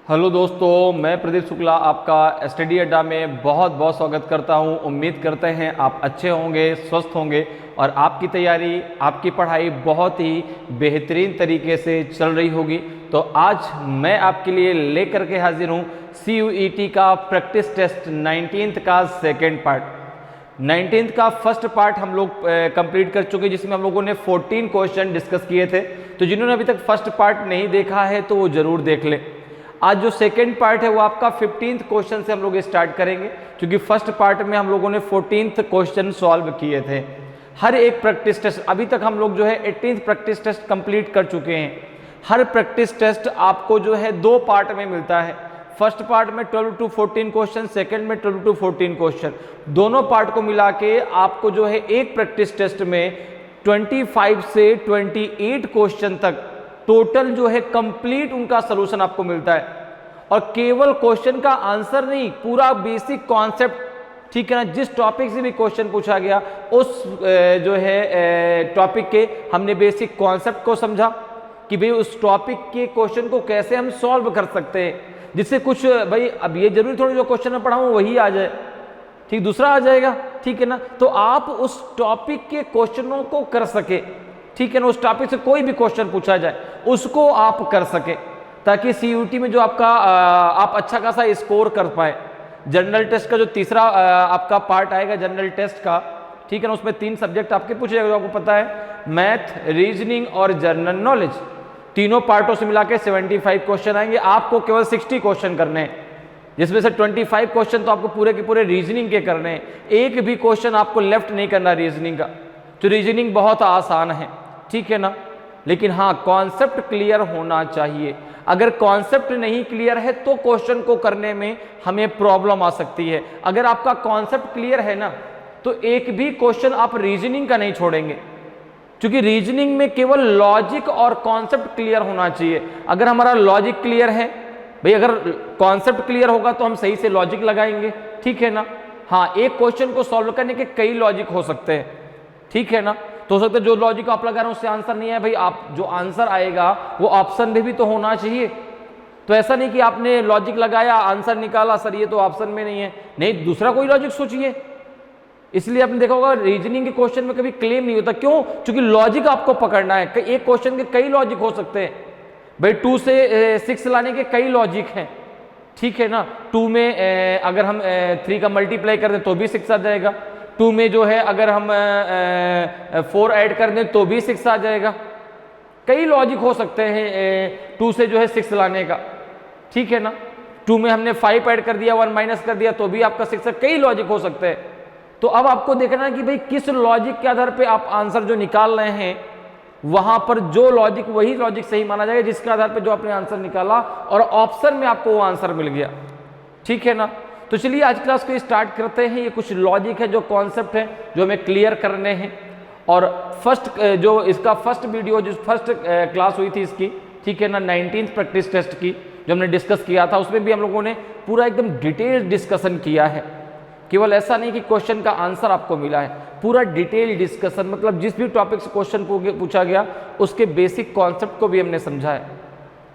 Hello दोस्तों, मैं प्रदीप शुक्ला आपका स्टडी अड्डा में बहुत बहुत स्वागत करता हूं। उम्मीद करते हैं आप अच्छे होंगे, स्वस्थ होंगे और आपकी तैयारी, आपकी पढ़ाई बहुत ही बेहतरीन तरीके से चल रही होगी। तो आज मैं आपके लिए लेकर के हाजिर हूं CUET का प्रैक्टिस टेस्ट 19th का सेकेंड पार्ट। 19th का फर्स्ट पार्ट हम लोग कंप्लीट कर चुके, जिसमें हम लोगों ने 14 क्वेश्चन डिस्कस किए थे। तो जिन्होंने अभी तक फर्स्ट पार्ट नहीं देखा है तो वो जरूर देख ले। आज जो सेकेंड पार्ट है वो आपका 15th क्वेश्चन से हम लोग स्टार्ट करेंगे, क्योंकि फर्स्ट पार्ट में हम लोगों ने 14th क्वेश्चन सॉल्व किए थे। हर एक प्रैक्टिस टेस्ट, अभी तक हम लोग जो है 18th प्रैक्टिस टेस्ट कंप्लीट कर चुके हैं। हर प्रैक्टिस टेस्ट आपको जो है 2 पार्ट में मिलता है। फर्स्ट पार्ट में 12 to 14 क्वेश्चन, सेकेंड में 12 to 14 क्वेश्चन। दोनों पार्ट को मिला के आपको जो है एक प्रैक्टिस टेस्ट में 25 से 28 क्वेश्चन तक टोटल जो है कंप्लीट उनका सलूशन आपको मिलता है। और केवल क्वेश्चन का आंसर नहीं, पूरा बेसिक कॉन्सेप्ट, ठीक है ना। जिस टॉपिक से भी क्वेश्चन पूछा गया उस जो है टॉपिक के हमने बेसिक कॉन्सेप्ट को समझा कि भाई उस टॉपिक के क्वेश्चन को कैसे हम सॉल्व कर सकते हैं, जिससे कुछ भाई अब ये जरूरी थोड़ी जो क्वेश्चन में पढ़ाऊँ वही आ जाए, ठीक, दूसरा आ जाएगा, ठीक है ना। तो आप उस टॉपिक के क्वेश्चनों को कर सके, ठीक है ना। उस टॉपिक से कोई भी क्वेश्चन पूछा जाए उसको आप कर सके, ताकि CUET में जो आपका आप अच्छा खासा स्कोर कर पाए। जनरल टेस्ट का जो तीसरा आपका पार्ट आएगा जनरल टेस्ट का, ठीक है ना, उसमें 3 सब्जेक्ट आपके पूछे जाएंगे, आपको पता है, मैथ, रीजनिंग और जनरल नॉलेज। तीनों पार्टों से मिला के 75 क्वेश्चन आएंगे। आपको केवल 60 क्वेश्चन करने हैं, जिसमें से 25 क्वेश्चन तो आपको पूरे के पूरे रीजनिंग के करने हैं। एक भी क्वेश्चन आपको लेफ्ट नहीं करना रीजनिंग का। तो रीजनिंग बहुत आसान है, ठीक है ना, लेकिन हाँ कॉन्सेप्ट क्लियर होना चाहिए। अगर कॉन्सेप्ट नहीं क्लियर है तो क्वेश्चन को करने में हमें प्रॉब्लम आ सकती है। अगर आपका कॉन्सेप्ट क्लियर है ना तो एक भी क्वेश्चन आप रीजनिंग का नहीं छोड़ेंगे, क्योंकि रीजनिंग में केवल लॉजिक और कॉन्सेप्ट क्लियर होना चाहिए। अगर हमारा लॉजिक क्लियर है, भाई अगर कॉन्सेप्ट क्लियर होगा तो हम सही से लॉजिक लगाएंगे, ठीक है ना। हाँ, एक क्वेश्चन को सॉल्व करने के कई लॉजिक हो सकते हैं, ठीक है ना। तो हो सकता है जो लॉजिक आप लगा रहे हैं उससे आंसर नहीं है, भाई आप जो आंसर आएगा वो ऑप्शन में भी तो होना चाहिए। तो ऐसा नहीं कि आपने लॉजिक लगाया आंसर निकाला, सर ये तो ऑप्शन में नहीं है, नहीं दूसरा कोई लॉजिक सोचिए। इसलिए आपने देखा होगा रीजनिंग के क्वेश्चन में कभी क्लेम नहीं होता, क्यों? क्योंकि लॉजिक आपको पकड़ना है। एक क्वेश्चन के कई लॉजिक हो सकते हैं, भाई 2 से 6 लाने के कई लॉजिक हैं, ठीक है ना। 2 में अगर हम 3 का मल्टीप्लाई कर दें तो भी 6 आ जाएगा। 2 में जो है अगर हम 4 ऐड कर दें तो भी 6 आ जाएगा। कई लॉजिक हो सकते हैं 2 से जो है 6 लाने का, ठीक है ना। 2 में हमने 5 ऐड कर दिया, 1 माइनस कर दिया तो भी आपका 6 है। कई लॉजिक हो सकते हैं। तो अब आपको देखना है कि भाई किस लॉजिक के आधार पे आप आंसर जो निकाल रहे हैं, वहां पर जो लॉजिक वही लॉजिक सही माना जाएगा जिसके आधार पे जो आपने आंसर निकाला और ऑप्शन में आपको वो आंसर मिल गया, ठीक है ना। तो चलिए आज क्लास को स्टार्ट करते हैं। ये कुछ लॉजिक है, जो कॉन्सेप्ट है जो हमें क्लियर करने हैं। और फर्स्ट जो इसका फर्स्ट वीडियो, जो फर्स्ट क्लास हुई थी इसकी, ठीक है ना, 19th प्रैक्टिस टेस्ट की जो हमने डिस्कस किया था, उसमें भी हम लोगों ने पूरा एकदम डिटेल डिस्कशन किया है। केवल ऐसा नहीं कि क्वेश्चन का आंसर आपको मिला है, पूरा डिटेल डिस्कशन, मतलब जिस भी टॉपिक से क्वेश्चन पूछा गया उसके बेसिक कॉन्सेप्ट को भी हमने समझा है,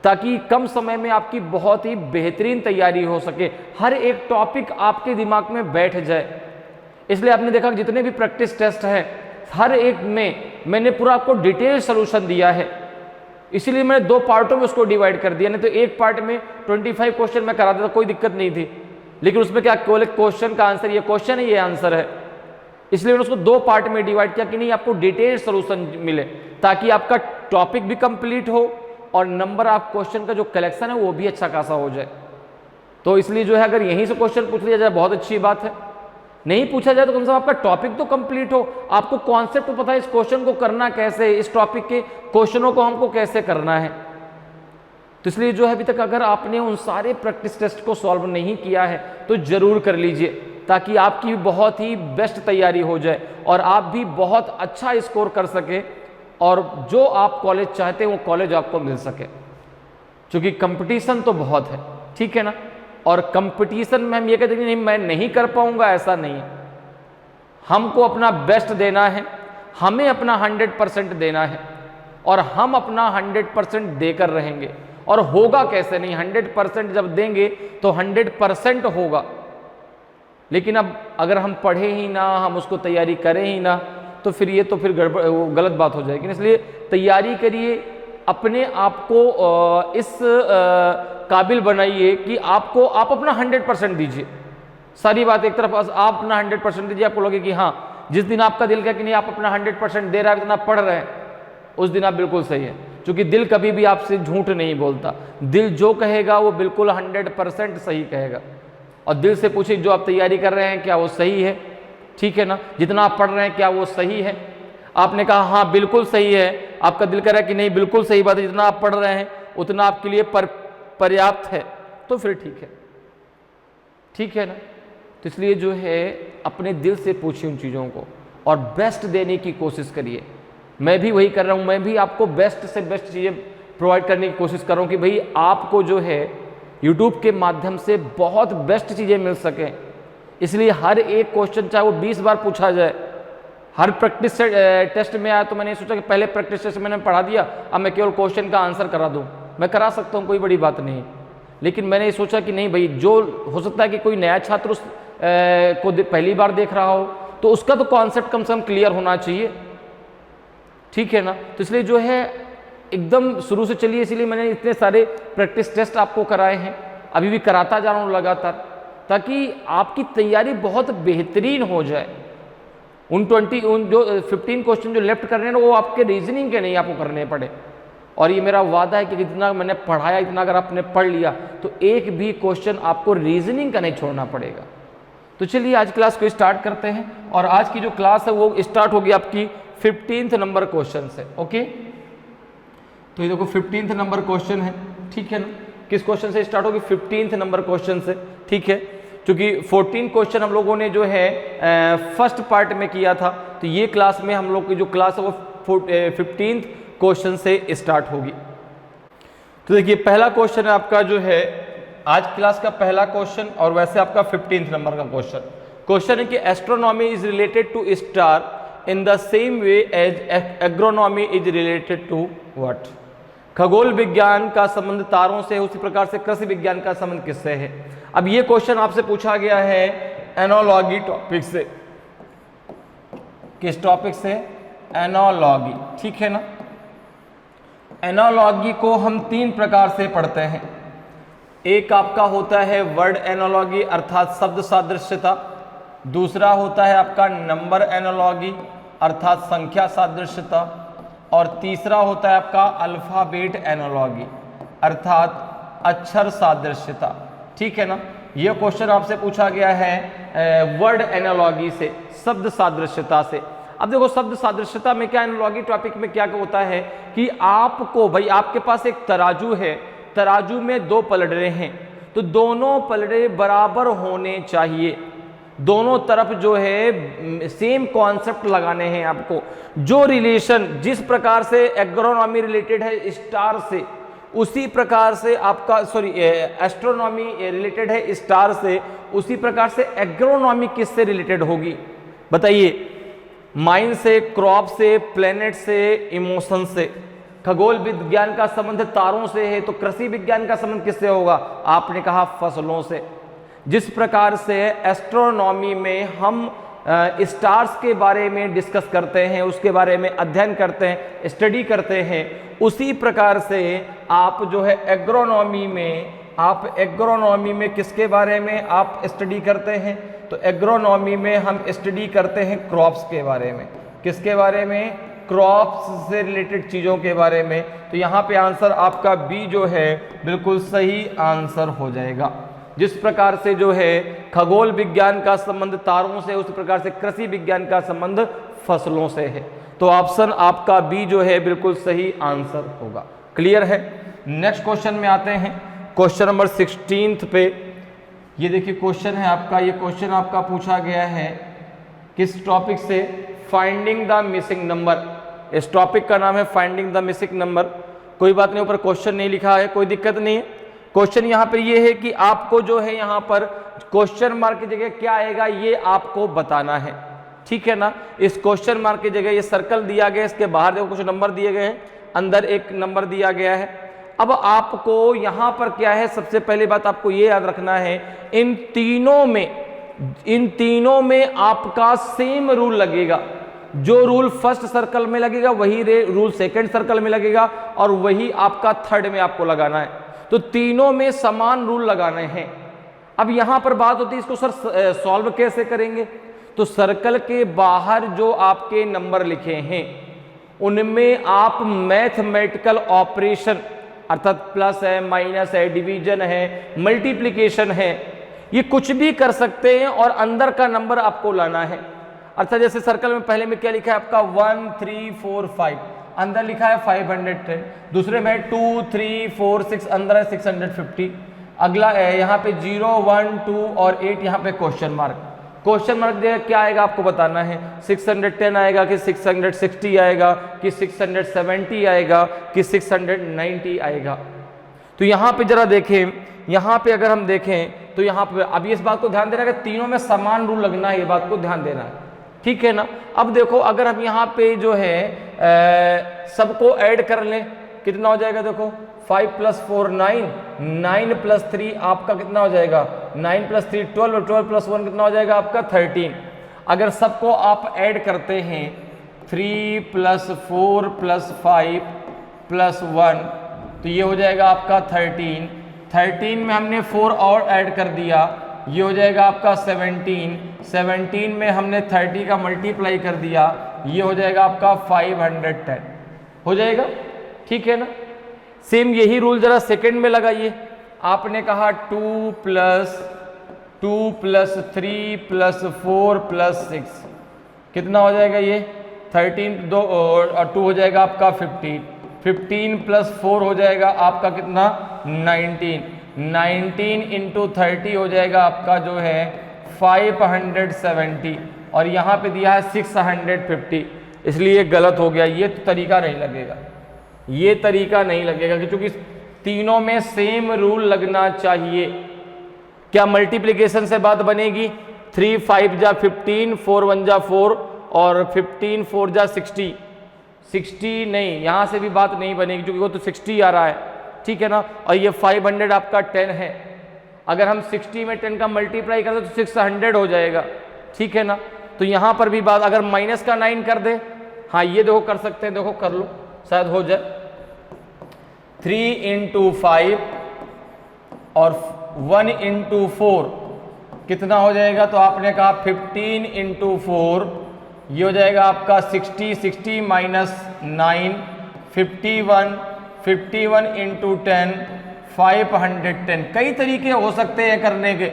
ताकि कम समय में आपकी बहुत ही बेहतरीन तैयारी हो सके, हर एक टॉपिक आपके दिमाग में बैठ जाए। इसलिए आपने देखा जितने भी प्रैक्टिस टेस्ट हैं हर एक में मैंने पूरा आपको डिटेल सॉल्यूशन दिया है। इसीलिए मैंने 2 पार्टों में उसको डिवाइड कर दिया, नहीं तो एक पार्ट में 25 क्वेश्चन मैं करा देता, कोई दिक्कत नहीं थी। लेकिन उसमें क्या, केवल क्वेश्चन का आंसर, ये क्वेश्चन है ये आंसर है, इसलिए मैंने उसको 2 पार्ट में डिवाइड किया कि नहीं आपको डिटेल सॉल्यूशन मिले, ताकि आपका टॉपिक भी कंप्लीट हो और नंबर ऑफ क्वेश्चन का जो कलेक्शन है वो भी अच्छा खासा हो जाए। तो इसलिए जो है अगर यहीं से क्वेश्चन पूछ लिया जाए बहुत अच्छी बात है, नहीं पूछा जाए तो कम से कम आपका टॉपिक तो कंप्लीट हो, आपको कॉन्सेप्ट तो पता है इस क्वेश्चन को करना कैसे है, इस टॉपिक के क्वेश्चनों को हमको कैसे करना है। तो इसलिए जो है अभी तक अगर आपने उन सारे प्रैक्टिस टेस्ट को सॉल्व नहीं किया है तो जरूर कर लीजिए, ताकि आपकी बहुत ही बेस्ट तैयारी हो जाए और आप भी बहुत अच्छा स्कोर कर सके और जो आप कॉलेज चाहते हैं वो कॉलेज आपको मिल सके। क्योंकि कंपटीशन तो बहुत है, ठीक है ना। और कंपटीशन में हम ये कहते हैं कि नहीं मैं नहीं कर पाऊंगा, ऐसा नहीं है। हमको अपना बेस्ट देना है, हमें अपना 100% देना है और हम अपना 100% देकर रहेंगे। और होगा कैसे नहीं, 100% जब देंगे तो 100% होगा। लेकिन अब अगर हम पढ़े ही ना, हम उसको तैयारी करें ही ना, तो फिर ये तो फिर गड़बड़, वो गलत बात हो जाएगी। इसलिए तैयारी करिए, अपने आप को इस काबिल बनाइए कि आप अपना 100% दीजिए। सारी बात एक तरफ, आप अपना 100% दीजिए। आपको लगे कि हाँ, जिस दिन आपका दिल का कि नहीं आप अपना 100% दे रहा है, इतना पढ़ रहे हैं, उस दिन आप बिल्कुल सही है। क्योंकि दिल कभी भी आपसे झूठ नहीं बोलता, दिल जो कहेगा वो बिल्कुल 100% सही कहेगा। और दिल से पूछिए जो आप तैयारी कर रहे हैं क्या वो सही है, ठीक है ना, जितना आप पढ़ रहे हैं क्या वो सही है। आपने कहा हाँ बिल्कुल सही है, आपका दिल कह रहा है कि नहीं बिल्कुल सही बात है, जितना आप पढ़ रहे हैं उतना आपके लिए पर्याप्त है, तो फिर ठीक है ना। तो इसलिए जो है अपने दिल से पूछिए उन चीज़ों को और बेस्ट देने की कोशिश करिए। मैं भी वही कर रहा हूँ, मैं भी आपको बेस्ट से बेस्ट चीज़ें प्रोवाइड करने की कोशिश कर रहा हूँ कि भाई आपको जो है यूट्यूब के माध्यम से बहुत बेस्ट चीज़ें मिल सकें। इसलिए हर एक क्वेश्चन चाहे वो 20 बार पूछा जाए, हर प्रैक्टिस टेस्ट में आया तो मैंने सोचा कि पहले प्रैक्टिस टेस्ट मैंने पढ़ा दिया, अब मैं केवल क्वेश्चन का आंसर करा दूँ। मैं करा सकता हूँ, कोई बड़ी बात नहीं, लेकिन मैंने ये सोचा कि नहीं भाई, जो हो सकता है कि कोई नया छात्र उस को पहली बार देख रहा हो तो उसका तो कॉन्सेप्ट कम से कम क्लियर होना चाहिए, ठीक है ना। तो इसलिए जो है एकदम शुरू से चलिए, इसीलिए मैंने इतने सारे प्रैक्टिस टेस्ट आपको कराए हैं, अभी भी कराता जा रहा हूँ लगातार, ताकि आपकी तैयारी बहुत बेहतरीन हो जाए। उन जो 15 क्वेश्चन जो लेफ्ट करने हैं ना, वो आपके रीजनिंग के नहीं आपको करने पड़े। और ये मेरा वादा है कि जितना मैंने पढ़ाया, इतना अगर आपने पढ़ लिया तो एक भी क्वेश्चन आपको रीजनिंग का नहीं छोड़ना पड़ेगा। तो चलिए आज क्लास को स्टार्ट करते हैं, और आज की जो क्लास है वो स्टार्ट होगी आपकी 15th नंबर क्वेश्चन से। ओके, तो ये देखो 15th नंबर क्वेश्चन है, ठीक है ना। किस क्वेश्चन से स्टार्ट होगी? 15th नंबर क्वेश्चन से, ठीक है। क्योंकि 14 क्वेश्चन हम लोगों ने जो है फर्स्ट पार्ट में किया था, तो ये क्लास में हम लोग की जो क्लास है वो 15th क्वेश्चन से स्टार्ट होगी। तो देखिए पहला क्वेश्चन है आपका जो है आज क्लास का पहला क्वेश्चन, और वैसे आपका 15th नंबर का क्वेश्चन है कि astronomy is related to star in the same way as agronomy is related to what? खगोल विज्ञान का संबंध तारों से, उसी प्रकार से कृषि विज्ञान का संबंध किससे है? अब ये क्वेश्चन आपसे पूछा गया है एनोलॉजी टॉपिक से। किस टॉपिक से? एनोलॉजी, ठीक है ना। एनोलॉजी को हम 3 प्रकार से पढ़ते हैं। एक आपका होता है वर्ड एनोलॉजी अर्थात शब्द सादृश्यता, दूसरा होता है आपका नंबर एनोलॉजी अर्थात संख्या सादृश्यता, और तीसरा होता है आपका अल्फाबेट एनोलॉजी अर्थात अक्षर सादृश्यता, ठीक है ना। यह क्वेश्चन आपसे पूछा गया है वर्ड एनोलॉजी से, शब्द सादृश्यता से। अब देखो शब्द सादृश्यता में क्या, एनोलॉजी टॉपिक में क्या होता है कि आपको भाई आपके पास एक तराजू है, तराजू में 2 पलड़े हैं, तो दोनों पलड़े बराबर होने चाहिए, दोनों तरफ जो है सेम कॉन्सेप्ट लगाने हैं आपको। जो रिलेशन जिस प्रकार से एग्रोनॉमी रिलेटेड है स्टार से, उसी प्रकार से आपका एस्ट्रोनॉमी रिलेटेड है स्टार से, उसी प्रकार से एग्रोनॉमी किससे रिलेटेड होगी बताइए? माइंड से, क्रॉप से, प्लेनेट से, इमोशन से। खगोल विज्ञान का संबंध तारों से है, तो कृषि विज्ञान का संबंध किससे होगा? आपने कहा फसलों से। जिस प्रकार से एस्ट्रोनॉमी में हम स्टार्स के बारे में डिस्कस करते हैं, उसके बारे में अध्ययन करते हैं, स्टडी करते हैं, उसी प्रकार से आप जो है एग्रोनॉमी में किसके बारे में आप स्टडी करते हैं? तो एग्रोनॉमी में हम स्टडी करते हैं क्रॉप्स के बारे में। किसके बारे में? क्रॉप्स से रिलेटेड चीज़ों के बारे में। तो यहाँ पे आंसर आपका बी जो है बिल्कुल सही आंसर हो जाएगा। जिस प्रकार से जो है खगोल विज्ञान का संबंध तारों से, उसी प्रकार से कृषि विज्ञान का संबंध फसलों से है। तो ऑप्शन आपका बी जो है बिल्कुल सही आंसर होगा। क्लियर है? नेक्स्ट क्वेश्चन में आते हैं, क्वेश्चन नंबर 16 पे। ये देखिए क्वेश्चन है आपका, ये क्वेश्चन आपका पूछा गया है किस टॉपिक से? Finding the missing number. इस टॉपिक का नाम है फाइंडिंग द मिसिंग नंबर। कोई बात नहीं, ऊपर क्वेश्चन नहीं लिखा है, कोई दिक्कत नहीं है। क्वेश्चन यहाँ पर ये है कि आपको जो है यहाँ पर क्वेश्चन मार्क की जगह क्या आएगा ये आपको बताना है, ठीक है ना। इस क्वेश्चन मार्क की जगह ये सर्कल दिया गया, इसके बाहर देखो कुछ नंबर दिए गए हैं, अंदर एक नंबर दिया गया है। अब आपको यहां पर क्या है, सबसे पहली बात आपको ये याद रखना है, इन तीनों में आपका सेम रूल लगेगा। जो रूल फर्स्ट सर्कल में लगेगा वही रूल सेकंड सर्कल में लगेगा और वही आपका थर्ड में आपको लगाना है। तो तीनों में समान रूल लगाने हैं। अब यहां पर बात होती है इसको सर सॉल्व कैसे करेंगे। तो सर्कल के बाहर जो आपके नंबर लिखे हैं उनमें आप मैथमेटिकल ऑपरेशन अर्थात प्लस है, माइनस है, डिवीजन है, मल्टीप्लिकेशन है, ये कुछ भी कर सकते हैं और अंदर का नंबर आपको लाना है। अर्थात जैसे सर्कल में पहले में क्या लिखा है आपका 1 3 4 5, अंदर लिखा है 510, दूसरे में 2 3 4 6, अंदर है 650, अगला यहाँ पे 0 1 2 और 8 यहाँ पे क्वेश्चन मार्क क्या आएगा आपको बताना है। 610 आएगा कि 660 आएगा कि 670 आएगा कि 690 आएगा। तो यहाँ पे जरा देखें, यहाँ पे अगर हम देखें तो यहाँ पे अब इस बात को ध्यान देना है कि तीनों में समान रूल लगना है, ये बात को ध्यान देना है, ठीक है ना। अब देखो अगर हम यहाँ पे जो है सबको ऐड कर लें कितना हो जाएगा, देखो 5 + 4 9, 9 + 3 आपका कितना हो जाएगा 9 + 3 12, 12 + 1 कितना हो जाएगा आपका 13। अगर सबको आप ऐड करते हैं 3 + 4 + 5 + 1 तो ये हो जाएगा आपका 13। 13 में हमने 4 और ऐड कर दिया, ये हो जाएगा आपका 17। 17 में हमने 30 का मल्टीप्लाई कर दिया, ये हो जाएगा आपका 510 हो जाएगा, ठीक है ना। सेम यही रूल जरा सेकंड में लगाइए। आपने कहा 2 + 3 + 4 + 6 कितना हो जाएगा ये 13, 2 और 2 हो जाएगा आपका 15। 15 + 4 हो जाएगा आपका कितना 19। 19 × 30 हो जाएगा आपका जो है 570 और यहाँ पे दिया है 650, इसलिए गलत हो गया। ये तो तरीका नहीं लगेगा, ये तरीका नहीं लगेगा क्योंकि तीनों में सेम रूल लगना चाहिए। क्या मल्टीप्लिकेशन से बात बनेगी 3 5 जा 15, 4 1 जा 4 और 15 4 जा 60, 60 नहीं, यहाँ से भी बात नहीं बनेगी क्योंकि वो तो 60 आ रहा है, ठीक है ना। और ये 500 आपका 10 है, अगर हम 60 में 10 का मल्टीप्लाई कर दे तो 600 हो जाएगा, ठीक है ना। तो यहाँ पर भी बात अगर माइनस का 9 कर दे, हाँ ये देखो कर सकते हैं, देखो कर लो शायद हो जाए। 3 × 5 और 1 × 4 कितना हो जाएगा, तो आपने कहा 15 × 4 ये हो जाएगा आपका 60, 60 - 9 51, 51 × 10 510। कई तरीके हो सकते हैं करने के।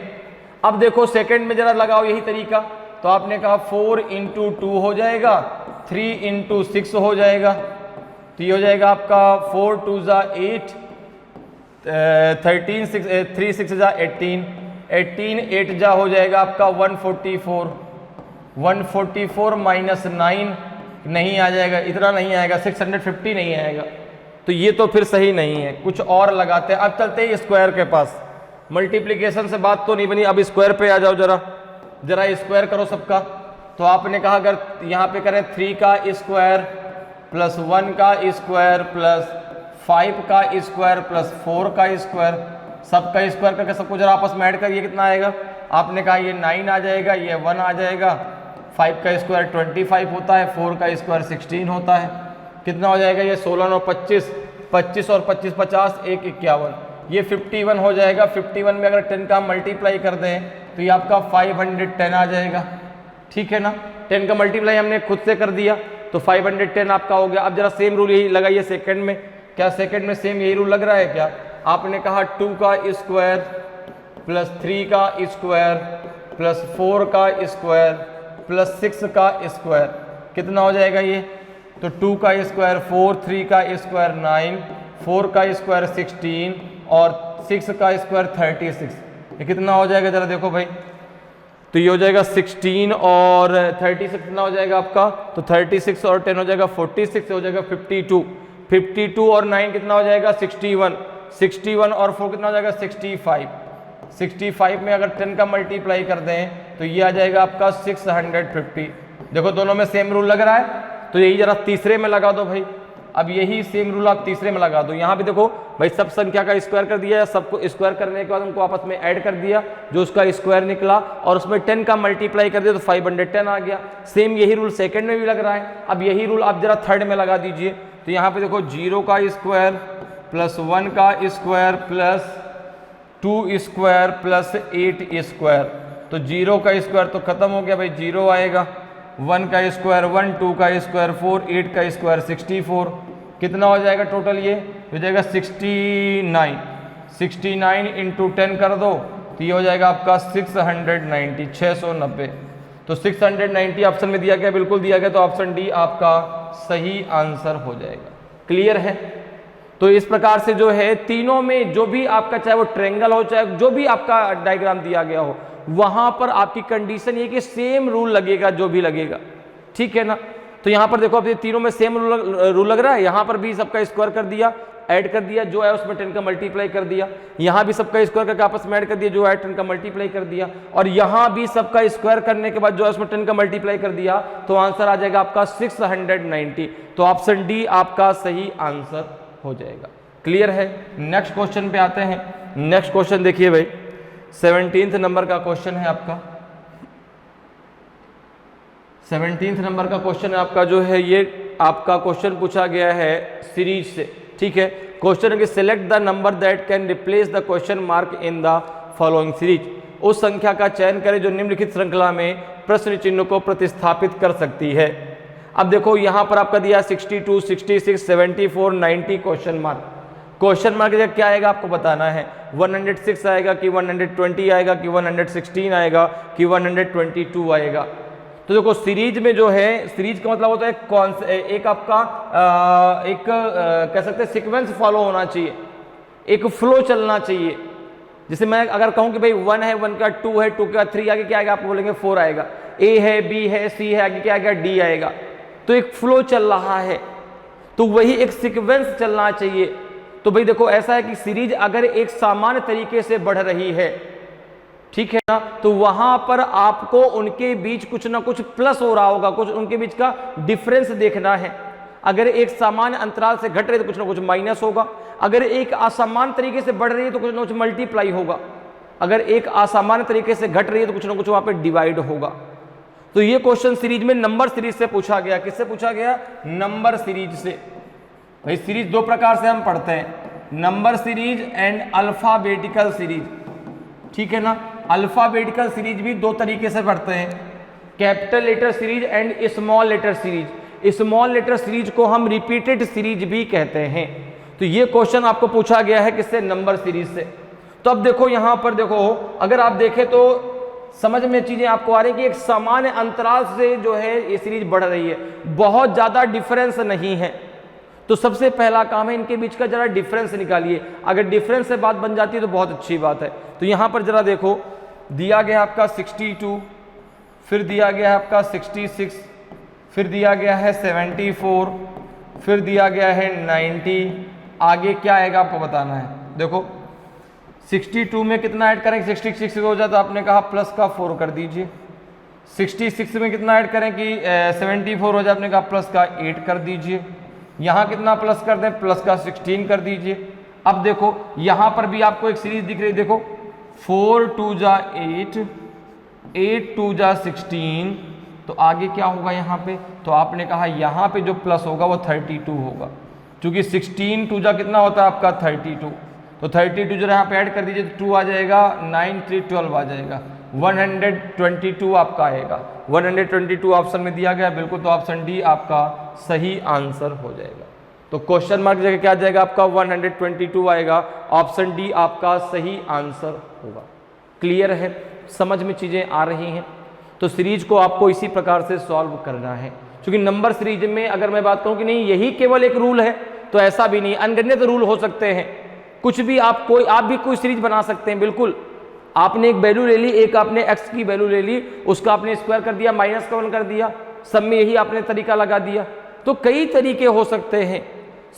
अब देखो सेकंड में जरा लगाओ यही तरीका, तो आपने कहा 4 × 2 हो जाएगा, 3 × 6 हो जाएगा, तो ये हो जाएगा आपका 4 2 जा 8, 13 6 3 6 जा 18, 18 8 जा हो जाएगा आपका 144, 144 - 9 नहीं आ जाएगा, इतना नहीं आएगा, 650 नहीं आएगा, तो ये तो फिर सही नहीं है, कुछ और लगाते हैं। अब चलते हैं स्क्वायर के पास। मल्टीप्लिकेशन से बात तो नहीं बनी, अब स्क्वायर पे आ जाओ, जरा स्क्वायर करो सबका। तो आपने कहा अगर यहाँ पे करें 3 का स्क्वायर + 1 का स्क्वायर + 5 का स्क्वायर + 4 का स्क्वायर, सबका स्क्वायर करके सबको जरा आपस में ऐड करिए, कितना आएगा। आपने कहा ये 9 आ जाएगा, ये 1 आ जाएगा, 5 का स्क्वायर 25 होता है, 4 का स्क्वायर 16 होता है, कितना हो जाएगा ये 16 और 25, 25 और 25 50, 1 51, ये 51 हो जाएगा। 51 में अगर 10 का मल्टीप्लाई कर दें तो ये आपका 510 आ जाएगा, ठीक है ना। 10 का मल्टीप्लाई हमने खुद से कर दिया तो 510 आपका हो गया। अब जरा सेम रूल यही लगाइए सेकंड में। क्या सेकंड में सेम यही रूल लग रहा है क्या। आपने कहा 2 का स्क्वायर + 3 का स्क्वायर + 4 का स्क्वायर + 6 का स्क्वायर कितना हो जाएगा ये, तो 2 का स्क्वायर 4, 3 का स्क्वायर 9, 4 का स्क्वायर 16 और 6 का स्क्वायर 36, ये कितना हो जाएगा जरा देखो भाई। तो ये हो जाएगा 16 और 36 कितना हो जाएगा आपका, तो 36 और 10 हो जाएगा 46, हो जाएगा 52, 52 और 9 कितना हो जाएगा 61, 61 और 4 कितना हो जाएगा 65, 65 में अगर 10 का मल्टीप्लाई कर दें तो ये आ जाएगा आपका 650। देखो दोनों में सेम रूल लग रहा है, तो यही जरा तीसरे में लगा दो भाई। अब यही सेम रूल आप तीसरे में लगा दो। यहाँ भी देखो भाई सब संख्या का स्क्वायर कर दिया, सबको स्क्वायर करने के बाद उनको आपस में ऐड कर दिया, जो उसका स्क्वायर निकला और उसमें 10 का मल्टीप्लाई कर दिया तो 510 आ गया। सेम यही रूल सेकंड में भी लग रहा है। अब यही रूल आप जरा थर्ड में लगा दीजिए। तो यहाँ पे देखो 0 का स्क्वायर प्लस 1 का square plus 2 square plus 8 square, तो 0 का स्क्वायर तो खत्म हो गया भाई, 0 आएगा, 1 का स्क्वायर 1, 2 का स्क्वायर 4, 8 का स्क्वायर 64, कितना हो जाएगा टोटल, ये हो जाएगा 69। 69 इंटू 10 कर दो तो ये हो जाएगा आपका 690, 690। तो 690 ऑप्शन में दिया गया, बिल्कुल दिया गया, तो ऑप्शन डी आपका सही आंसर हो जाएगा। क्लियर है? तो इस प्रकार से जो है तीनों में जो भी आपका, चाहे वो ट्रायंगल हो चाहे जो भी आपका डायग्राम दिया गया हो, वहां पर आपकी कंडीशन ये कि सेम रूल लगेगा जो भी लगेगा, ठीक है ना। तो यहां पर देखो अब ये तीनों में सेम रूल लग रहा है। यहां पर भी सबका स्क्वायर कर दिया, ऐड कर दिया, जो है उसमें 10 का मल्टीप्लाई कर दिया। यहां भी सबका स्क्वायर करके आपस में ऐड कर दिया, जो है 10 का मल्टीप्लाई कर दिया। और यहां भी सबका स्क्वायर करने के बाद जो है उसमें 10 का मल्टीप्लाई कर दिया, तो आंसर आ जाएगा आपका 690। तो ऑप्शन डी आपका सही आंसर हो जाएगा। क्लियर है? नेक्स्ट क्वेश्चन पे आते हैं। नेक्स्ट क्वेश्चन देखिए भाई, 17 नंबर का क्वेश्चन है आपका। 17 नंबर का क्वेश्चन है आपका, जो है ये आपका क्वेश्चन पूछा गया है सीरीज से, ठीक है। क्वेश्चन है कि select the number that can replace the question mark in the following series. उस संख्या का चयन करें जो निम्नलिखित श्रृंखला में प्रश्न चिन्ह को प्रतिस्थापित कर सकती है। अब देखो यहां पर आपका दिया 62, 66, 74, 90 क्वेश्चन मार्क। क्वेश्चन मार्क क्या आएगा आपको बताना है। 106 आएगा कि 120 आएगा कि 116 आएगा कि 122 आएगा। तो देखो सीरीज में जो है, सीरीज का मतलब होता है एक आपका कह सकते हैं सीक्वेंस फॉलो होना चाहिए, एक फ्लो चलना चाहिए। जैसे मैं अगर कहूं कि भाई 1 है, 1 का 2 है, 2 का 3 आगे क्या आएगा, आप बोलेंगे 4 आएगा। ए है, बी है, सी है, आगे क्या आएगा, डी आएगा। तो एक फ्लो चल रहा है, तो वही एक सीक्वेंस चलना चाहिए। तो भाई देखो ऐसा है कि सीरीज अगर एक सामान्य तरीके से बढ़ रही है, ठीक है ना, तो वहां पर आपको उनके बीच कुछ ना कुछ प्लस हो रहा होगा, कुछ उनके बीच का डिफरेंस देखना है। अगर एक सामान्य अंतराल से घट रही है तो कुछ ना कुछ माइनस होगा, अगर एक असामान्य तरीके से बढ़ रही है तो कुछ ना कुछ मल्टीप्लाई होगा, अगर एक असामान्य तरीके से घट रही है तो कुछ ना कुछ वहां पे डिवाइड होगा। तो ये क्वेश्चन सीरीज में नंबर सीरीज से पूछा गया। किससे पूछा गया? नंबर सीरीज से। भाई सीरीज दो प्रकार से हम पढ़ते हैं, number series and alphabetical series, ठीक है ना। अल्फाबेटिकल सीरीज भी दो तरीके से पढ़ते हैं, capital letter series and small letter series. Small letter series को हम रिपीटेड सीरीज भी कहते हैं। तो ये क्वेश्चन आपको पूछा गया है किससे? नंबर सीरीज से। तो अब देखो यहां पर देखो, अगर आप देखें तो समझ में चीजें आपको आ रही है कि एक सामान्य अंतराल से जो है ये सीरीज बढ़ रही है, बहुत ज्यादा डिफरेंस नहीं है। तो सबसे पहला काम है इनके बीच का जरा डिफरेंस निकालिए। अगर डिफरेंस से बात बन जाती है तो बहुत अच्छी बात है। तो यहां पर जरा देखो, दिया गया आपका 62, फिर दिया गया है आपका 66, फिर दिया गया है 74, फिर दिया गया है 90। आगे क्या आएगा आपको बताना है। देखो 62 में कितना ऐड करें, 66 हो जाए तो आपने कहा प्लस का 4 कर दीजिए। 66 में कितना ऐड करें कि 74 हो जाए, आपने कहा प्लस का 8 कर दीजिए। यहाँ कितना प्लस कर दें, प्लस का 16 कर दीजिए। अब देखो यहाँ पर भी आपको एक सीरीज दिख रही है, देखो 4 2 जा 8, 8 2 जा 16। तो आगे क्या होगा यहाँ पे, तो आपने कहा यहाँ पे जो प्लस होगा वो 32 होगा, क्योंकि 16 2 जा कितना होता है आपका 32। तो 32 जो यहाँ पे ऐड कर दीजिए तो 2 आ जाएगा, 9 3 12 आ जाएगा, 122 आपका आएगा। 122 ऑप्शन में दिया गया बिल्कुल, तो ऑप्शन डी आपका सही आंसर हो जाएगा। तो क्वेश्चन मार्क जगह क्या आ जाएगा आपका 122 आएगा, ऑप्शन डी आपका सही आंसर होगा। क्लियर है? समझ में चीजें आ रही हैं? तो सीरीज को आपको इसी प्रकार से सॉल्व करना है, क्योंकि नंबर सीरीज में अगर मैं बात कहूं कि नहीं यही केवल एक रूल है, तो ऐसा भी नहीं, अनगिनत रूल हो सकते हैं। कुछ भी आप भी कोई सीरीज बना सकते हैं। बिल्कुल, आपने एक वैल्यू ले ली, एक आपने एक्स की वैल्यू ले ली, उसका आपने स्क्वायर कर दिया, माइनस का 1 कर दिया, सब में यही आपने तरीका लगा दिया। तो कई तरीके हो सकते हैं।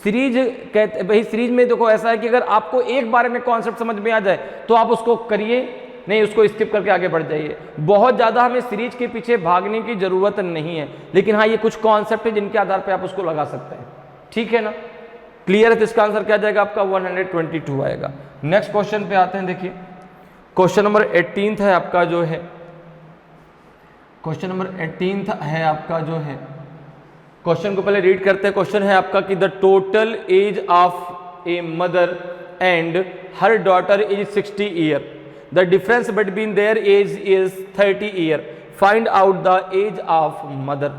सीरीज कहते भाई, सीरीज में देखो ऐसा है कि अगर आपको एक बारे में कॉन्सेप्ट समझ में आ जाए तो आप उसको करिए, नहीं उसको स्किप करके आगे बढ़ जाइए। बहुत ज़्यादा हमें सीरीज के पीछे भागने की जरूरत नहीं है, लेकिन हाँ ये कुछ कॉन्सेप्ट है जिनके आधार पर आप उसको लगा सकते हैं। ठीक है ना, क्लियर है? तो इसका आंसर क्या जाएगा आपका 122 आएगा। नेक्स्ट क्वेश्चन पे आते हैं, देखिए क्वेश्चन नंबर 18 है आपका जो है, क्वेश्चन नंबर 18 है आपका जो है, क्वेश्चन को पहले रीड करते हैं। क्वेश्चन है आपका कि the total age of a mother and her daughter is 60 year, the difference between their age is 30 year, find out the age of mother.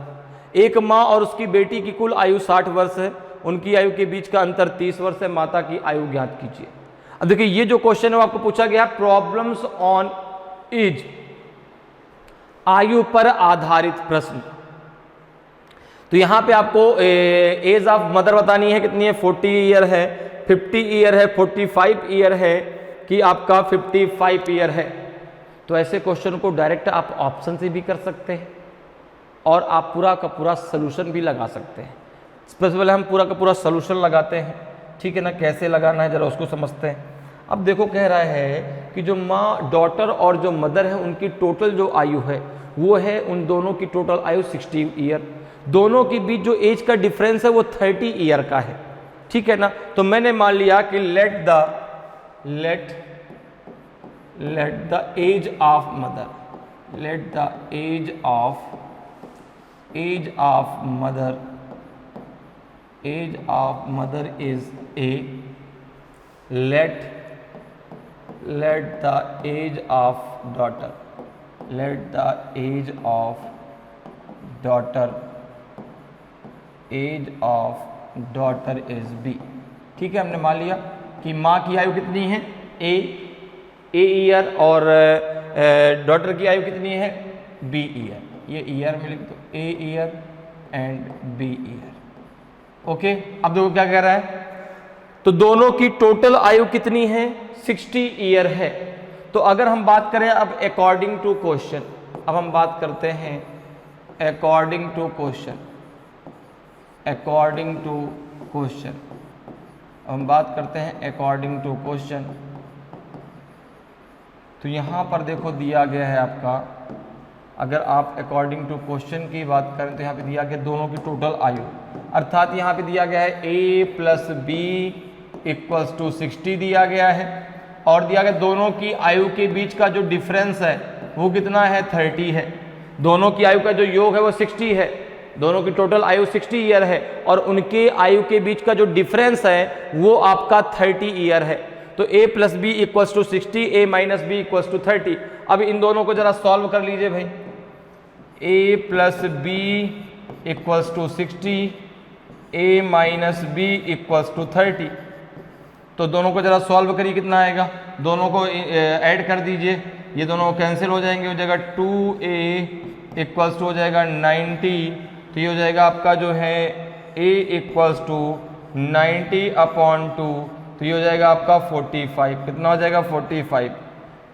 एक माँ और उसकी बेटी की कुल आयु 60 वर्ष है, उनकी आयु के बीच का अंतर 30 वर्ष है, माता की आयु ज्ञात कीजिए। अब देखिए ये जो क्वेश्चन है वो आपको पूछा गया प्रॉब्लम्स ऑन एज, आयु पर आधारित प्रश्न। तो यहां पे आपको एज ऑफ मदर बतानी है, कितनी है, 40 ईयर है, 50 ईयर है, 45 ईयर है कि आपका 55 ईयर है। तो ऐसे क्वेश्चन को डायरेक्ट आप ऑप्शन से भी कर सकते हैं और आप पूरा का पूरा सोल्यूशन भी लगा सकते हैं। सबसे पहले हम पूरा का पूरा सोल्यूशन लगाते हैं, ठीक है ना, कैसे लगाना है जरा उसको समझते हैं। अब देखो कह रहा है कि जो माँ, डॉटर और जो मदर है उनकी टोटल जो आयु है वो है, उन दोनों की टोटल आयु 60 ईयर, दोनों के बीच जो एज का डिफरेंस है वो 30 ईयर का है, ठीक है ना। तो मैंने मान लिया कि let the age of mother, let the age of mother is a, let the age of daughter, let the age of daughter is b। ठीक है, हमने मान लिया कि माँ की आयु कितनी है ए ईयर और डॉटर की आयु कितनी है बी ईयर, ये ईयर में लिख दो, a year and b year. Okay, अब देखो क्या कह रहा है, तो दोनों की टोटल आयु कितनी है 60 ईयर है। तो अगर हम बात करें अब अकॉर्डिंग टू क्वेश्चन, अब हम बात करते हैं अकॉर्डिंग टू क्वेश्चन, हम बात करते हैं अकॉर्डिंग टू क्वेश्चन। तो यहाँ पर देखो दिया गया है आपका, अगर आप अकॉर्डिंग टू क्वेश्चन की बात करें तो यहाँ पे दिया गया दोनों की टोटल आयु, अर्थात यहाँ पे दिया गया है a plus b equals to 60 दिया गया है, और दिया गया दोनों की आयु के बीच का जो डिफरेंस है वो कितना है 30 है, दोनों की आयु का जो योग है वो 60 है, दोनों की टोटल आयु 60 ईयर है और उनके आयु के बीच का जो डिफरेंस है वो आपका 30 ईयर है। तो a plus b equals to 60, a minus b equals to 30। अब इन दोनों को जरा सॉल्व कर लीजिए भाई, a plus b equals to 60, a minus b equals to 30। तो दोनों को जरा सॉल्व करिए, कितना आएगा, दोनों को ऐड कर दीजिए, ये दोनों कैंसिल हो जाएंगे, हो जाएगा 2a इक्वल्स टू हो जाएगा 90, तो ये हो जाएगा आपका जो है a इक्वल्स टू 90/2, तो ये हो जाएगा आपका 45, कितना हो जाएगा 45।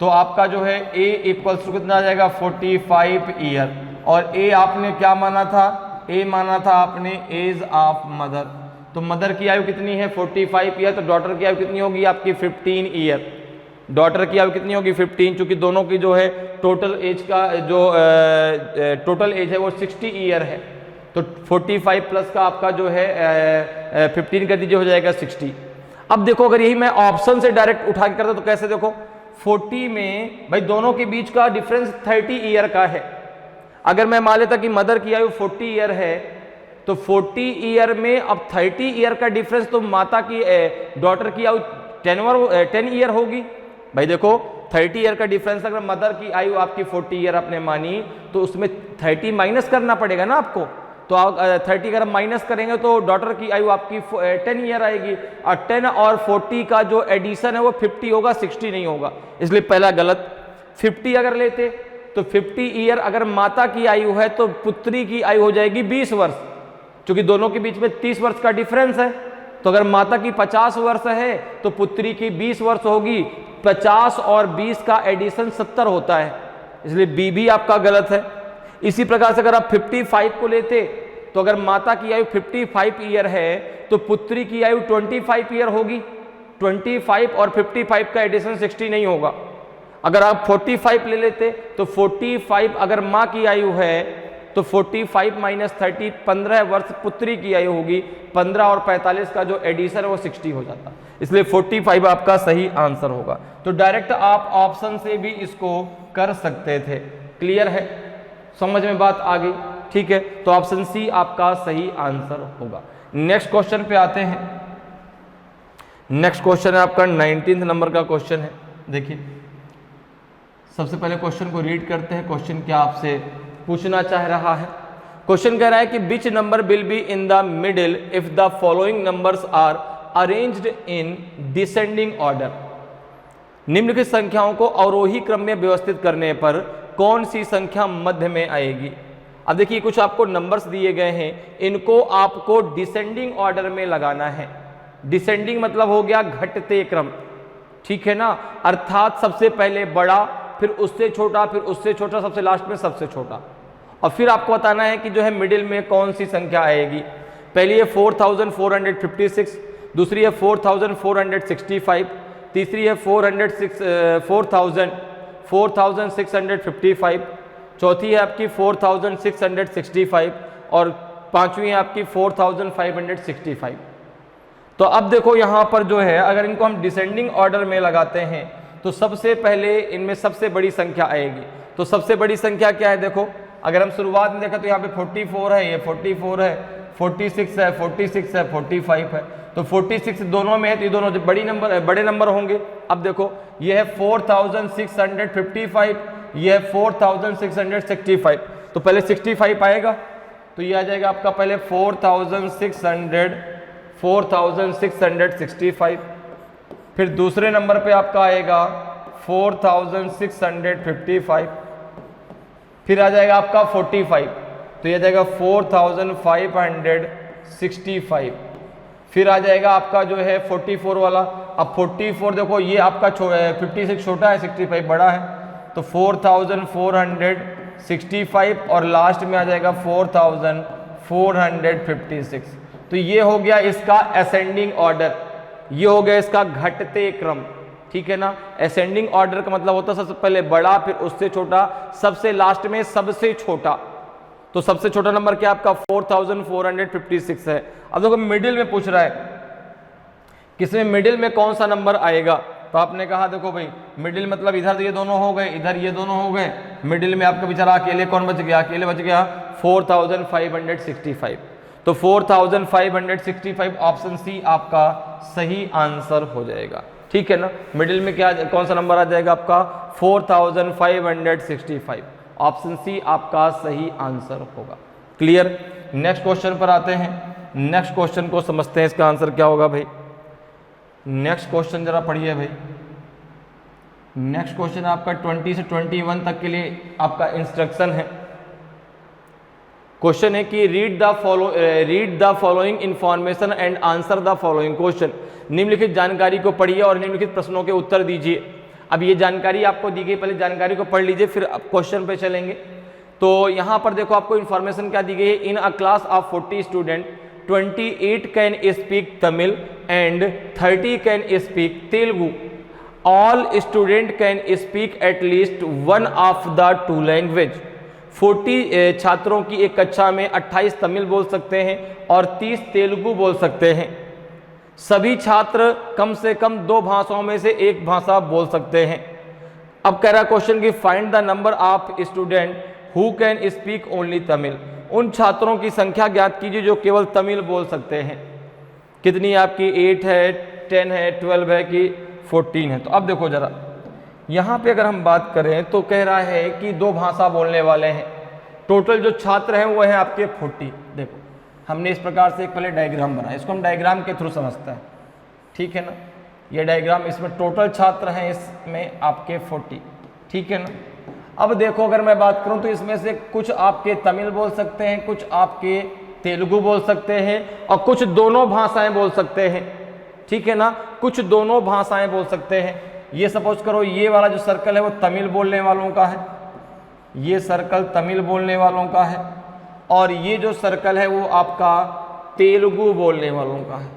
तो आपका जो है a इक्वल्स टू कितना आ जाएगा 45 ईयर, और a आपने क्या माना था, a माना था आपने एज ऑफ मदर। तो मदर की आयु कितनी है 45 ईयर, तो डॉटर की आयु कितनी होगी आपकी 15 ईयर, डॉटर की आयु कितनी होगी 15, चूंकि दोनों की जो है टोटल एज का जो टोटल एज है वो 60 ईयर है। तो 45 प्लस का आपका जो है 15 कर दीजिए, हो जाएगा 60। अब देखो अगर यही मैं ऑप्शन से डायरेक्ट उठा के करता तो कैसे, देखो 40 में भाई दोनों के बीच का डिफरेंस 30 ईयर का है। अगर मैं मान लेता कि मदर की आयु 40 ईयर है तो 40 ईयर में अब 30 ईयर का डिफरेंस, तो माता की डॉटर की आयु 10 ईयर होगी। भाई देखो 30 ईयर का डिफरेंस, अगर मदर की आयु आपकी 40 ईयर आपने मानी तो उसमें 30 माइनस करना पड़ेगा ना आपको, तो आप 30 अगर माइनस करेंगे तो डॉटर की आयु आपकी 10 ईयर आएगी, और 10 और 40 का जो एडिशन है वो 50 होगा, 60 नहीं होगा, इसलिए पहला गलत। 50 अगर लेते तो 50 ईयर अगर माता की आयु है तो पुत्री की आयु हो जाएगी 20 वर्ष, क्योंकि दोनों के बीच में 30 वर्ष का डिफरेंस है। तो अगर माता की 50 वर्ष है तो पुत्री की 20 वर्ष होगी, 50 और 20 का एडिशन 70 होता है, इसलिए बी भी आपका गलत है। इसी प्रकार से अगर आप 55 को लेते तो अगर माता की आयु 55 ईयर है तो पुत्री की आयु 25 ईयर होगी, 25 और 55 का एडिशन 60 नहीं होगा। अगर आप 45 ले लेते तो 45 अगर माँ की आयु है तो 45 माइनस 30 15 वर्ष पुत्री की आयु होगी, 15 और 45 का जो एडिशन है वो 60 हो जाता, इसलिए 45 आपका सही आंसर होगा। तो डायरेक्ट आप ऑप्शन से भी इसको कर सकते थे। क्लियर है, समझ में बात आ गई? ठीक है, तो ऑप्शन सी आपका सही आंसर होगा। नेक्स्ट क्वेश्चन पे आते हैं। नेक्स्ट क्वेश्चन है आपका 19 नंबर का क्वेश्चन है। देखिए सबसे पहले क्वेश्चन को रीड करते हैं। क्वेश्चन क्या आपसे पूछना चाह रहा है? क्वेश्चन कह रहा है कि which number will be in the middle if the following numbers are arranged in descending order. निम्नलिखित संख्याओं को अवरोही क्रम में व्यवस्थित करने पर कौन सी संख्या मध्य में आएगी? अब देखिए कुछ आपको नंबर्स दिए गए हैं, इनको आपको डिसेंडिंग ऑर्डर में लगाना है। डिसेंडिंग मतलब हो गया घटते क्रम, ठीक है ना, अर्थात सबसे पहले बड़ा, फिर उससे छोटा, फिर उससे छोटा, सबसे लास्ट में सबसे छोटा। और फिर आपको बताना है कि जो है मिडिल में कौन सी संख्या आएगी। पहली है 4456, दूसरी है 4465, तीसरी है 4655, चौथी है आपकी 4665 और पांचवी है आपकी 4565। तो अब देखो यहां पर जो है अगर इनको हम डिसेंडिंग ऑर्डर में लगाते हैं तो सबसे पहले इनमें सबसे बड़ी संख्या आएगी। तो सबसे बड़ी संख्या क्या है? देखो अगर हम शुरुआत में देखा तो यहाँ पे 44 है, ये 44 है, 46 है, 46 है, 45 है। तो 46 दोनों में है तो ये दोनों बड़ी नंबर है, बड़े नंबर होंगे। अब देखो ये है 4655, ये है 4665, तो पहले 65 आएगा, तो ये आ जाएगा आपका पहले 4665, फिर दूसरे नंबर पे आपका आएगा 4655, फिर आ जाएगा आपका 45, तो ये आ जाएगा 4565, फिर आ जाएगा आपका जो है 44 वाला। अब 44 देखो ये आपका 56 छोटा है, 65 बड़ा है, तो 4465 और लास्ट में आ जाएगा 4456। तो ये हो गया इसका असेंडिंग ऑर्डर, ये हो गया इसका घटते क्रम, ठीक है ना। असेंडिंग ऑर्डर का मतलब होता है सबसे पहले बड़ा, फिर उससे छोटा, सबसे लास्ट में सबसे छोटा। तो सबसे छोटा नंबर क्या आपका 4456 है। अब देखो मिडिल में पूछ रहा है किसमें मिडिल में कौन सा नंबर आएगा, तो आपने कहा देखो भाई मिडिल मतलब इधर ये दोनों हो गए, इधर ये दोनों हो गए, मिडिल में आपका बेचारा अकेले कौन बच गया? अकेले बच गया 4565। तो 4565 ऑप्शन सी आपका सही आंसर हो जाएगा, ठीक है ना। मिडिल में क्या कौन सा नंबर आ जाएगा आपका? 4565, ऑप्शन सी आपका सही आंसर होगा। क्लियर। नेक्स्ट क्वेश्चन पर आते हैं। नेक्स्ट क्वेश्चन को समझते हैं, इसका आंसर क्या होगा भाई। नेक्स्ट क्वेश्चन जरा पढ़िए भाई। नेक्स्ट क्वेश्चन आपका 20 से 21 तक के लिए आपका इंस्ट्रक्शन है। क्वेश्चन है कि read the following information and answer the following question. निम्नलिखित जानकारी को पढ़िए और निम्नलिखित प्रश्नों के उत्तर दीजिए। अब ये जानकारी आपको दी गई, पहले जानकारी को पढ़ लीजिए फिर क्वेश्चन पे चलेंगे। तो यहाँ पर देखो आपको इन्फॉर्मेशन क्या दी गई है। In a class of 40 student 28 can speak Tamil and 30 can speak Telugu. All student can speak at least one of the two language. 40 छात्रों की एक कक्षा में 28 तमिल बोल सकते हैं और 30 तेलुगु बोल सकते हैं। सभी छात्र कम से कम 2 भाषाओं में से एक भाषा बोल सकते हैं। अब कह रहा क्वेश्चन की find the number of student who can speak only Tamil. उन छात्रों की संख्या ज्ञात कीजिए जो केवल तमिल बोल सकते हैं। कितनी आपकी 8 है, 10 है, 12 है कि 14 है। तो अब देखो जरा यहाँ पे अगर हम बात करें तो कह रहा है कि 2 भाषा बोलने वाले हैं। टोटल जो छात्र हैं वो है आपके 40। देखो हमने इस प्रकार से एक पहले डायग्राम बनाया, इसको हम डायग्राम के थ्रू समझते हैं, ठीक है ना। ये डायग्राम, इसमें टोटल छात्र हैं इसमें आपके 40, ठीक है ना। अब देखो अगर मैं बात करूं तो इसमें से कुछ आपके तमिल बोल सकते हैं, कुछ आपके तेलुगु बोल सकते हैं और कुछ दोनों भाषाएं बोल सकते हैं, ठीक है ना। कुछ दोनों भाषाएं बोल सकते हैं। ये सपोज करो ये वाला जो सर्कल है वो तमिल बोलने वालों का है, ये सर्कल तमिल बोलने वालों का है और ये जो सर्कल है वो आपका तेलुगु बोलने वालों का है,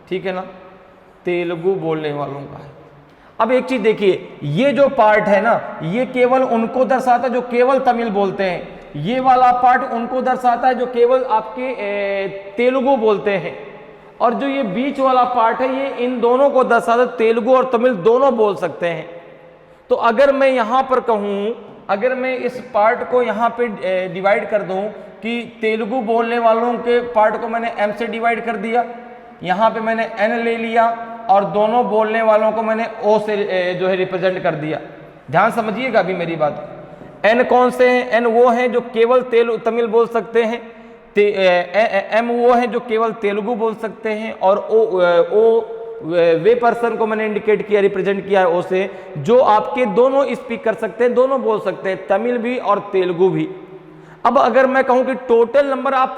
ठीक है ना, तेलुगु बोलने वालों का है। अब एक चीज देखिए, ये जो पार्ट है ना ये केवल उनको दर्शाता है जो केवल तमिल बोलते हैं। ये वाला पार्ट उनको दर्शाता है जो केवल आपके तेलुगु बोलते हैं, और जो ये बीच वाला पार्ट है ये इन दोनों को दर्शाता है, तेलुगु और तमिल दोनों बोल सकते हैं। तो अगर मैं यहाँ पर कहूँ, अगर मैं इस पार्ट को यहाँ पे डिवाइड कर दूँ कि तेलुगु बोलने वालों के पार्ट को मैंने m से डिवाइड कर दिया, यहाँ पे मैंने n ले लिया, और दोनों बोलने वालों को मैंने o से जो है रिप्रेजेंट कर दिया। ध्यान समझिएगा अभी मेरी बात। n कौन से हैं? n वो हैं जो केवल तमिल बोल सकते हैं, m वो हैं जो केवल तेलुगु बोल सकते हैं, और o वे पर्सन को मैंने इंडिकेट किया, रिप्रेजेंट किया है ओ से, जो आपके दोनों स्पीक कर सकते हैं, दोनों बोल सकते हैं, तमिल भी और तेलुगु भी। अब अगर मैं कहूं कि टोटल नंबर ऑफ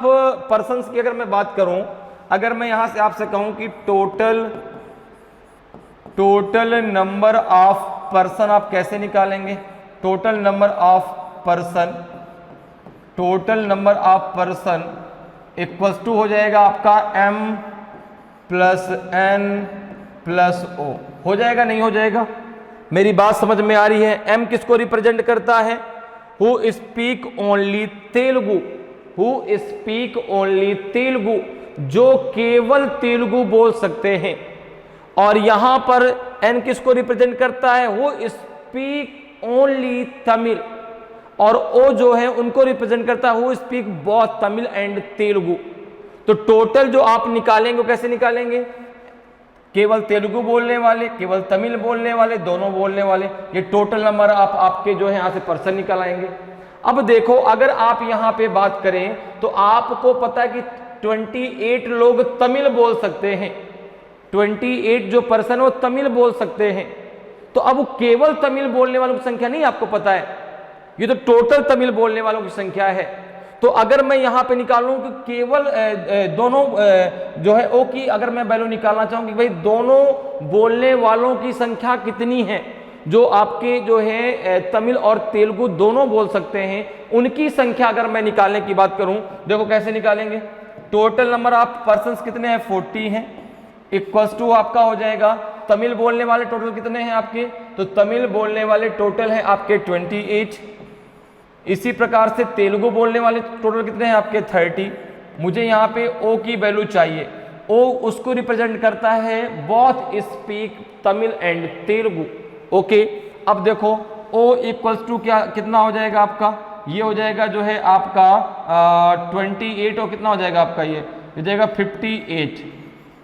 पर्सन्स की अगर मैं बात करूं, अगर मैं यहां से आपसे कहूं कि टोटल नंबर ऑफ पर्सन आप कैसे निकालेंगे? Total number of person equals to हो जाएगा आपका m plus n plus o। हो जाएगा नहीं हो जाएगा? मेरी बात समझ में आ रही है? m किसको रिप्रेजेंट करता है? Who speak only Telugu, who speak only Telugu, जो केवल तेलुगु बोल सकते हैं। और यहां पर n किसको रिप्रेजेंट करता है? हु स्पीक ओनली तमिल, और o जो है उनको रिप्रेजेंट करता है who speak both Tamil and Telugu. तो टोटल जो आप निकालेंगे वो कैसे निकालेंगे? केवल तेलुगु बोलने वाले, केवल तमिल बोलने वाले, दोनों बोलने वाले, ये टोटल नंबर आपके जो है यहाँ से पर्सन निकल आएंगे। अब देखो, अगर आप यहाँ पे बात करें तो आपको पता है कि 28 लोग तमिल बोल सकते हैं, 28 जो पर्सन है वो तमिल बोल सकते हैं। तो अब केवल तमिल बोलने वालों की संख्या नहीं आपको पता है, ये तो टोटल तमिल बोलने वालों की संख्या है। तो अगर मैं यहाँ पे निकालूं कि केवल दोनों जो है ओ की अगर मैं वैल्यू निकालना चाहूँ कि भाई दोनों बोलने वालों की संख्या कितनी है, जो आपके जो है तमिल और तेलुगु दोनों बोल सकते हैं, उनकी संख्या अगर मैं निकालने की बात करूं, देखो कैसे निकालेंगे। टोटल नंबर ऑफ पर्सन्स कितने हैं? 40 हैं, इक्वल्स टू आपका हो जाएगा तमिल बोलने वाले टोटल कितने हैं आपके? तो तमिल बोलने वाले टोटल हैं आपके 28। इसी प्रकार से तेलुगु बोलने वाले टोटल कितने हैं आपके? 30। मुझे यहाँ पे ओ की वैल्यू चाहिए। ओ उसको रिप्रेजेंट करता है both speak Tamil and Telugu. Okay, अब देखो ओ इक्वल्स टू क्या कितना हो जाएगा आपका? ये हो जाएगा जो है आपका 28, और कितना हो जाएगा आपका? ये हो जाएगा 58।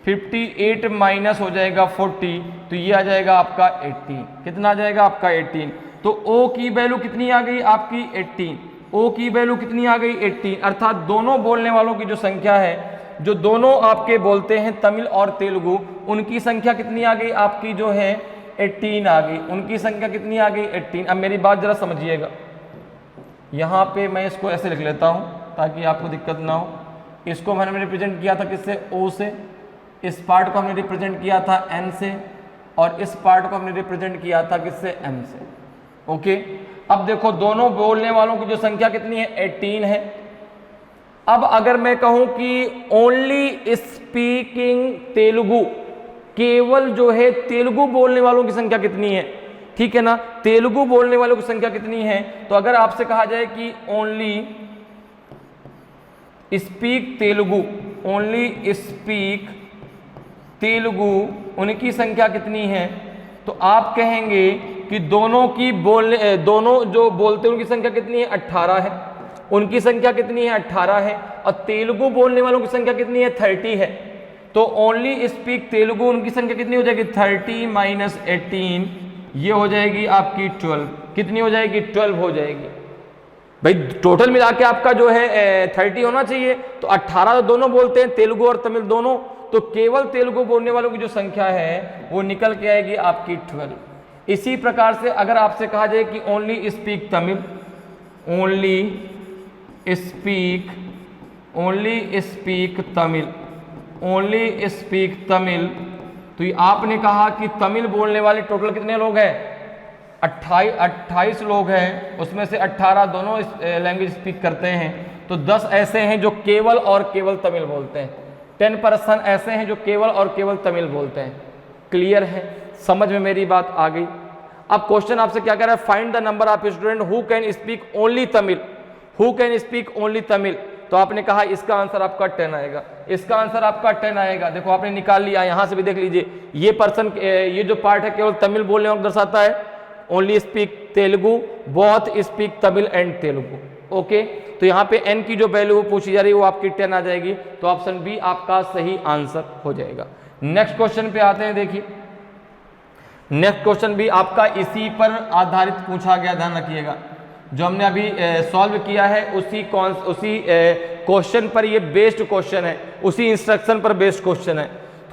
58 माइनस हो जाएगा 40, तो ये आ जाएगा आपका 18। कितना आ जाएगा आपका? 18। तो O की वैल्यू कितनी आ गई आपकी? 18। O की वैल्यू कितनी आ गई? 18। अर्थात दोनों बोलने वालों की जो संख्या है, जो दोनों आपके बोलते हैं तमिल और तेलुगु, उनकी संख्या कितनी आ गई आपकी? जो है 18 आ गई। उनकी संख्या कितनी आ गई? 18। अब मेरी बात जरा समझिएगा, यहाँ पे मैं इसको ऐसे लिख लेता हूँ ताकि आपको दिक्कत ना हो। इसको मैंने रिप्रेजेंट किया था किससे? O से। इस पार्ट को हमने रिप्रेजेंट किया था N से, और इस पार्ट को हमने रिप्रेजेंट किया था किससे? M से। ओके, अब देखो दोनों बोलने वालों की जो संख्या कितनी है? 18 है। अब अगर मैं कहूं कि ओनली स्पीकिंग तेलुगु, केवल जो है तेलुगु बोलने वालों की संख्या कितनी है? ठीक है ना, तेलुगु बोलने वालों की संख्या कितनी है? तो अगर आपसे कहा जाए कि only speak Telugu, only speak Telugu, उनकी संख्या कितनी है? तो आप कहेंगे कि दोनों जो बोलते हैं उनकी संख्या कितनी है? 18 है। उनकी संख्या कितनी है? 18 है। और तेलुगु बोलने वालों की संख्या कितनी है? 30 है। तो ओनली स्पीक तेलुगु, उनकी संख्या कितनी हो जाएगी? 30 माइनस 18, ये हो जाएगी आपकी 12। कितनी हो जाएगी? 12 हो जाएगी। भाई टोटल मिला के आपका जो है 30 होना चाहिए। तो 18 दोनों बोलते हैं, तेलुगु और तमिल दोनों, तो केवल तेलुगु बोलने वालों की जो संख्या है वो निकल के आएगी आपकी 12। इसी प्रकार से अगर आपसे कहा जाए कि only speak Tamil, only speak Tamil, only speak Tamil, तो ये आपने कहा कि तमिल बोलने वाले टोटल कितने लोग हैं? 28 लोग हैं। उसमें से 18 दोनों लैंग्वेज स्पीक करते हैं, तो 10 ऐसे हैं जो केवल और केवल तमिल बोलते हैं। 10% ऐसे हैं जो केवल और केवल तमिल बोलते हैं। क्लियर है? समझ में मेरी बात आ गई? अब क्वेश्चन आपसे क्या कह रहा है? Find the number of student who can speak only Tamil, who can speak only Tamil, तो आपने कहा इसका आंसर आपका 10 आएगा, इसका आंसर आपका 10 आएगा। देखो आपने निकाल लिया, यहां से भी देख लीजिए, ये पर्सन, ये जो पार्ट है केवल तमिल बोलने वाला दर्शाता है, only speak Telugu, both speak Tamil and Telugu. Okay, तो यहाँ पे n की जो वैल्यू पूछी जा रही है वो आपकी 10 आ जाएगी, तो ऑप्शन बी आपका सही आंसर हो जाएगा। नेक्स्ट क्वेश्चन पे आते हैं। देखिए नेक्स्ट क्वेश्चन भी आपका इसी पर आधारित पूछा गया, ध्यान रखिएगा। जो हमने अभी सॉल्व किया है उसी क्वेश्चन पर ये बेस्ड क्वेश्चन है, उसी इंस्ट्रक्शन पर बेस्ड क्वेश्चन है।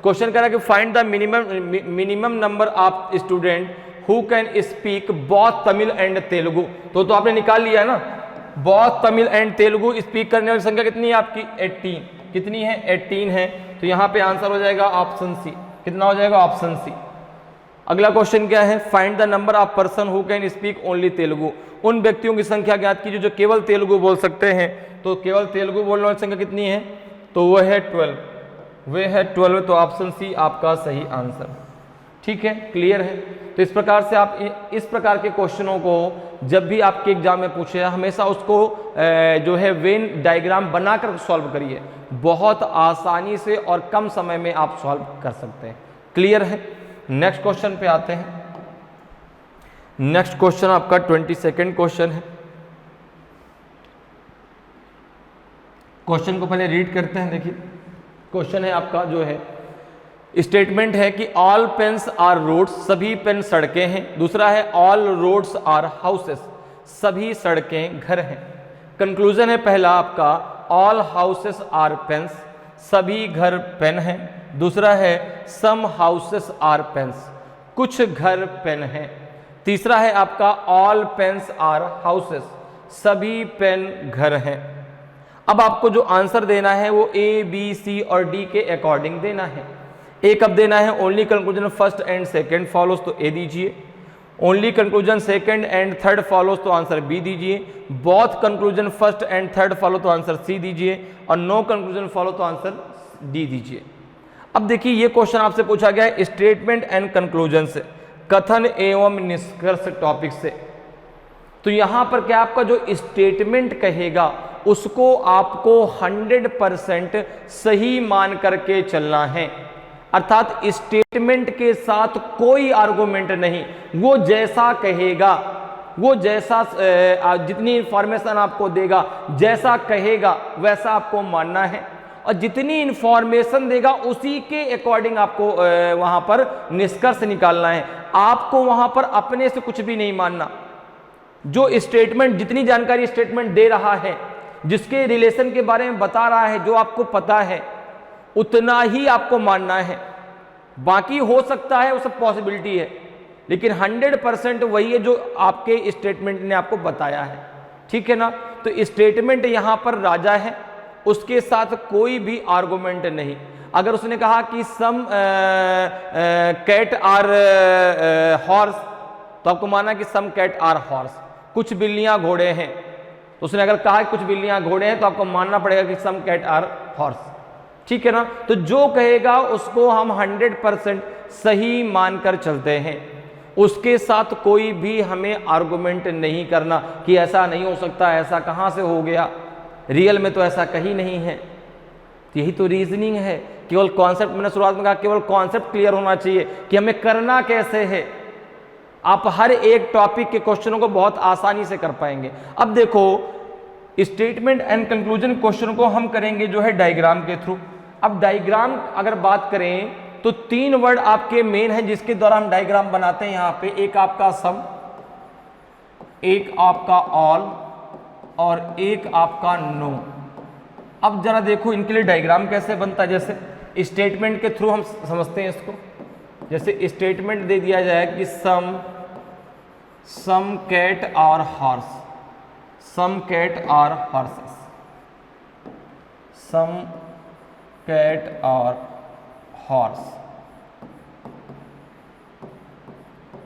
क्वेश्चन कह रहा है कि find the minimum number of student who can speak both Tamil and Telugu. तो आपने निकाल लिया है ना, both Tamil and Telugu speak करने वाली संख्या कितनी है आपकी 18, कितनी है 18 है, तो यहाँ पे आंसर हो जाएगा ऑप्शन सी। कितना हो जाएगा? Option C. अगला क्वेश्चन क्या है? Find the number of person who can speak only Telugu. उन व्यक्तियों की संख्या ज्ञात कीजिए जो केवल तेलुगु बोल सकते हैं। तो केवल तेलुगु बोलने वाली संख्या कितनी है? तो वो है 12, वे है 12, तो ऑप्शन सी आपका सही आंसर। ठीक है, क्लियर है। तो इस प्रकार से आप इस प्रकार के क्वेश्चनों को जब भी आपके एग्जाम में पूछे हमेशा उसको जो है वेन डायग्राम बनाकर सॉल्व करिए, बहुत आसानी से और कम समय में आप सॉल्व कर सकते हैं। क्लियर है। नेक्स्ट क्वेश्चन पे आते हैं। नेक्स्ट क्वेश्चन आपका 22nd क्वेश्चन है। क्वेश्चन को पहले रीड करते हैं। देखिए क्वेश्चन है आपका जो है, स्टेटमेंट है कि ऑल पेन्स आर रोड्स, सभी पेन सड़कें हैं। दूसरा है ऑल रोड्स आर हाउसेस, सभी सड़कें घर हैं। कंक्लूजन है पहला आपका ऑल हाउसेस आर पेन्स, सभी घर पेन हैं। दूसरा है सम हाउसेस आर पेन्स, कुछ घर पेन हैं। तीसरा है आपका ऑल पेन्स आर हाउसेस, सभी पेन घर हैं। अब आपको जो आंसर देना है वो ए बी सी और डी के अकॉर्डिंग देना है। ए कब देना है? Only conclusion first and second follows, तो ए दीजिए। Only conclusion second and third follows, तो आंसर बी दीजिए। Both conclusion first and third follow, तो आंसर सी दीजिए। और नो कंक्लूजन फॉलो, तो आंसर डी दीजिए। अब देखिए ये क्वेश्चन आपसे पूछा गया है स्टेटमेंट एंड कंक्लूजन से, कथन एवं निष्कर्ष टॉपिक से। तो यहां पर क्या आपका जो स्टेटमेंट कहेगा उसको आपको 100% सही मान करके चलना है, अर्थात स्टेटमेंट के साथ कोई आर्गुमेंट नहीं। वो जैसा कहेगा, वो जैसा जितनी इंफॉर्मेशन आपको देगा, जैसा कहेगा वैसा आपको मानना है, और जितनी इंफॉर्मेशन देगा उसी के अकॉर्डिंग आपको वहां पर निष्कर्ष निकालना है। आपको वहां पर अपने से कुछ भी नहीं मानना। जो स्टेटमेंट, जितनी जानकारी स्टेटमेंट दे रहा है, जिसके रिलेशन के बारे में बता रहा है, जो आपको पता है उतना ही आपको मानना है। बाकी हो सकता है, वो सब पॉसिबिलिटी है, लेकिन 100% वही है जो आपके स्टेटमेंट ने आपको बताया है। ठीक है ना। तो स्टेटमेंट यहां पर राजा है, उसके साथ कोई भी आर्गुमेंट नहीं। अगर उसने कहा कि सम कैट आर हॉर्स, तो आपको माना कि सम कैट आर हॉर्स, कुछ बिल्लियां घोड़े हैं। तो उसने अगर कहा कि कुछ बिल्लियां घोड़े हैं, तो आपको मानना पड़ेगा कि सम कैट आर हॉर्स। ठीक है ना। तो जो कहेगा उसको हम 100% सही मानकर चलते हैं, उसके साथ कोई भी हमें आर्गुमेंट नहीं करना कि ऐसा नहीं हो सकता, ऐसा कहां से हो गया, रियल में तो ऐसा कहीं नहीं है। यही तो रीजनिंग है। केवल कॉन्सेप्ट, मैंने शुरुआत में कहा केवल कॉन्सेप्ट क्लियर होना चाहिए कि हमें करना कैसे है। आप हर एक टॉपिक के क्वेश्चनों को बहुत आसानी से कर पाएंगे। अब देखो स्टेटमेंट एंड कंक्लूजन क्वेश्चन को हम करेंगे जो है डायग्राम के थ्रू। अब डायग्राम अगर बात करें तो 3 वर्ड आपके मेन है जिसके द्वारा हम डायग्राम बनाते हैं। यहां पे एक आपका सम, एक आपका ऑल और एक आपका नो। अब जरा देखो इनके लिए डायग्राम कैसे बनता है। जैसे स्टेटमेंट के थ्रू हम समझते हैं इसको। जैसे स्टेटमेंट दे दिया जाए कि सम कैट और हॉर्स, सम कैट और हॉर्सेस, सम कैट और हॉर्स।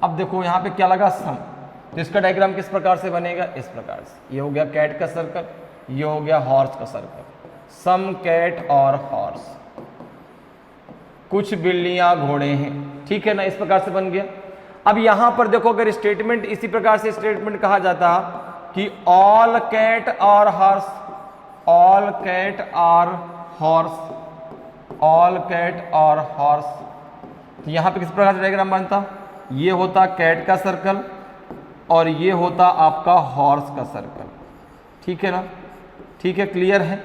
अब देखो यहां पे क्या लगा? सम। तो इसका डायग्राम किस प्रकार से बनेगा? इस प्रकार से। ये हो गया कैट का सर्कल, ये हो गया हॉर्स का सर्कल। सम कैट और हॉर्स, कुछ बिल्लियां घोड़े हैं। ठीक है ना, इस प्रकार से बन गया। अब यहां पर देखो अगर स्टेटमेंट इसी प्रकार से स्टेटमेंट कहा जाता कि all cat are horse, all cat are horse, all cat are horse. तो यहां पे किस प्रकार से डायग्राम बनता, ये होता कैट का सर्कल और ये होता आपका हॉर्स का सर्कल, ठीक है ना, ठीक है, क्लियर है।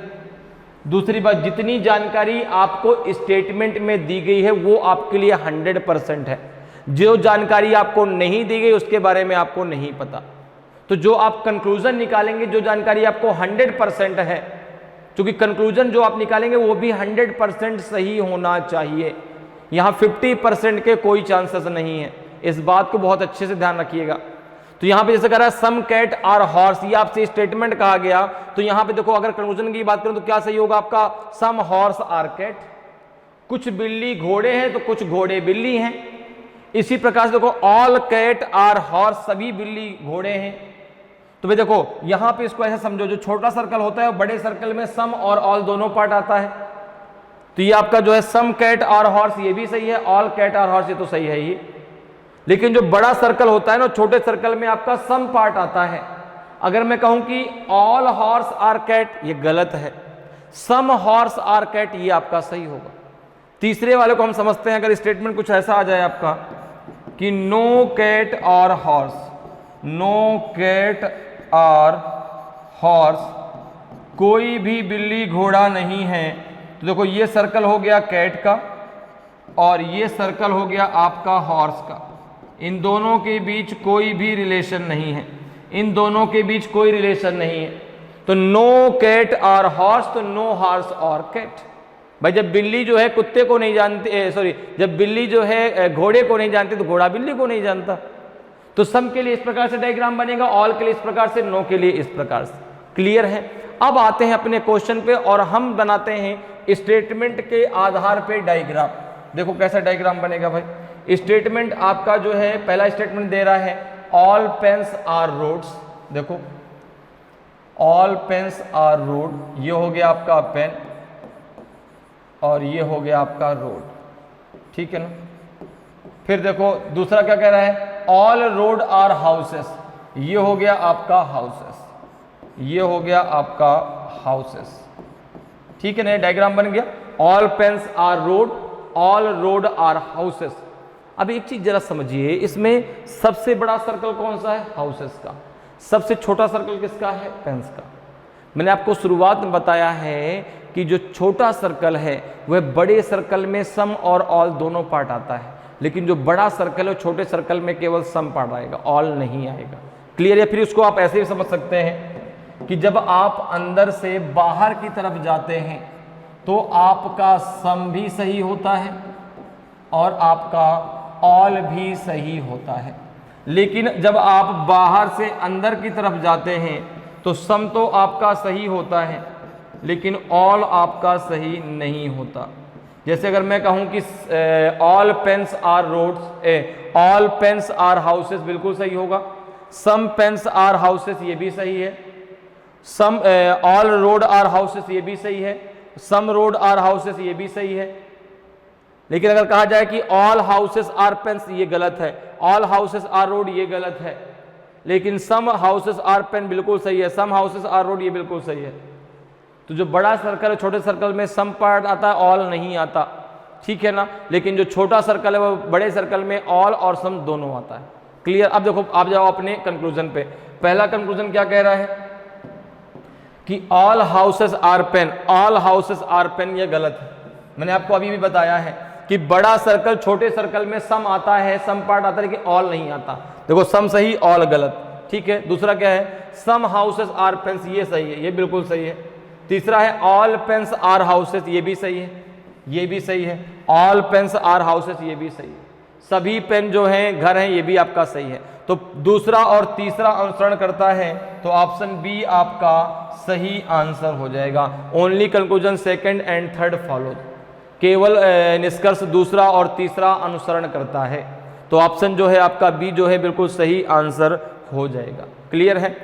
दूसरी बात, जितनी जानकारी आपको स्टेटमेंट में दी गई है वो आपके लिए 100% है। जो जानकारी आपको नहीं दी गई उसके बारे में आपको नहीं पता, तो जो आप कंक्लूजन निकालेंगे, जो जानकारी आपको 100% है, क्योंकि कंक्लूजन जो आप निकालेंगे वो भी 100% सही होना चाहिए। यहां 50% के कोई चांसेस नहीं है, इस बात को बहुत अच्छे से ध्यान रखिएगा। तो यहां पे जैसे कह रहा है सम कैट आर हॉर्स, ये आपसे स्टेटमेंट कहा गया, तो यहां पे देखो अगर कंक्लूजन की बात करूं तो क्या सही होगा आपका, सम हॉर्स आर कैट, कुछ बिल्ली घोड़े हैं तो कुछ घोड़े बिल्ली हैं। इसी प्रकार से देखो ऑल कैट आर हॉर्स, सभी बिल्ली घोड़े हैं। तो भाई देखो यहां पे इसको ऐसा समझो, जो छोटा सर्कल होता है बड़े सर्कल में सम और ऑल दोनों पार्ट आता है। तो ये आपका जो है सम कैट आर हॉर्स ये भी सही है, ऑल कैट आर हॉर्स ये तो सही है ही। लेकिन जो बड़ा सर्कल होता है ना, छोटे सर्कल में आपका सम पार्ट आता है। अगर मैं कहूं कि ऑल हॉर्स आर कैट, ये गलत है, सम हॉर्स आर कैट ये आपका सही होगा। तीसरे वाले को हम समझते हैं, अगर स्टेटमेंट कुछ ऐसा आ जाए आपका कि no cat are horse, no cat are horse, कोई भी बिल्ली घोड़ा नहीं है। तो देखो ये सर्कल हो गया कैट का और ये सर्कल हो गया आपका हॉर्स का, इन दोनों के बीच कोई भी रिलेशन नहीं है, इन दोनों के बीच कोई रिलेशन नहीं है। तो नो कैट आर हॉर्स, तो नो हॉर्स और कैट। भाई जब बिल्ली जो है कुत्ते को नहीं जानती, सॉरी, जब बिल्ली जो है घोड़े को नहीं जानती तो घोड़ा बिल्ली को नहीं जानता। तो सम के लिए इस प्रकार से डायग्राम बनेगा, ऑल के लिए इस प्रकार से, नो के लिए इस प्रकार से। क्लियर है। अब आते हैं अपने क्वेश्चन पे और हम बनाते हैं स्टेटमेंट के आधार पे डायग्राम। देखो कैसा डायग्राम बनेगा भाई। स्टेटमेंट आपका जो है, पहला स्टेटमेंट दे रहा है ऑल पेन्स आर रोड्स। देखो ऑल पेन्स आर रोड, ये हो गया आपका पेन और ये हो गया आपका रोड, ठीक है ना। फिर देखो दूसरा क्या कह रहा है, ऑल रोड आर हाउसेस, ये हो गया आपका हाउसेस, ये हो गया आपका हाउसेस, ठीक है ना। डायग्राम बन गया, all pens are road, all road are houses. अब एक चीज जरा समझिए, इसमें सबसे बड़ा सर्कल कौन सा है, हाउसेस का। सबसे छोटा सर्कल किसका है, पेन्स का। मैंने आपको शुरुआत में बताया है कि जो छोटा सर्कल है वह बड़े सर्कल में सम और ऑल दोनों पार्ट आता है, लेकिन जो बड़ा सर्कल है छोटे सर्कल में केवल सम पार्ट आएगा, ऑल नहीं आएगा। क्लियर है। फिर उसको आप ऐसे भी समझ सकते हैं कि जब आप अंदर से बाहर की तरफ जाते हैं तो आपका सम भी सही होता है और आपका ऑल भी सही होता है, लेकिन जब आप बाहर से अंदर की तरफ जाते हैं तो सम तो आपका सही होता है लेकिन ऑल आपका सही नहीं होता। जैसे अगर मैं कहूं कि all pens are roads, all pens are houses बिल्कुल सही होगा, सम पेन्स आर हाउसेस ये भी सही है, some all road are houses ये भी सही है, सम रोड आर हाउसेस ये भी सही है। लेकिन अगर कहा जाए कि ऑल हाउसेस आर पेन्स, ये गलत है, ऑल हाउसेस आर रोड ये गलत है, लेकिन सम हाउसेस आर पेन बिल्कुल सही है, सम हाउसेस आर रोड ये बिल्कुल सही है। तो जो बड़ा सर्कल है छोटे सर्कल में सम पार्ट आता है, ऑल नहीं आता, ठीक है ना। लेकिन जो छोटा सर्कल है वो बड़े सर्कल में ऑल और सम दोनों आता है। क्लियर। अब देखो आप जाओ अपने कंक्लूजन पे। पहला कंक्लूजन क्या कह रहा है कि all houses are pen, all houses are pen, ये गलत है। मैंने आपको अभी भी बताया है कि बड़ा सर्कल छोटे सर्कल में सम आता है, सम पार्ट आता है, लेकिन ऑल नहीं आता। देखो सम सही, ऑल गलत, ठीक है। दूसरा क्या है, सम हाउसेस आर पेन्स, ये सही है, ये बिल्कुल सही है। तीसरा है ऑल पेन्स आर हाउसेस, ये भी सही है, ये भी सही है। ऑल पेन्स आर हाउसेस ये भी सही है। सभी पेन जो हैं घर हैं, ये भी आपका सही है। तो दूसरा और तीसरा अनुसरण करता है, तो ऑप्शन बी आपका सही आंसर हो जाएगा। Only conclusion second and third follows, केवल निष्कर्ष दूसरा और तीसरा अनुसरण करता है। तो ऑप्शन जो है आपका बी जो है बिल्कुल सही आंसर हो जाएगा। क्लियर है।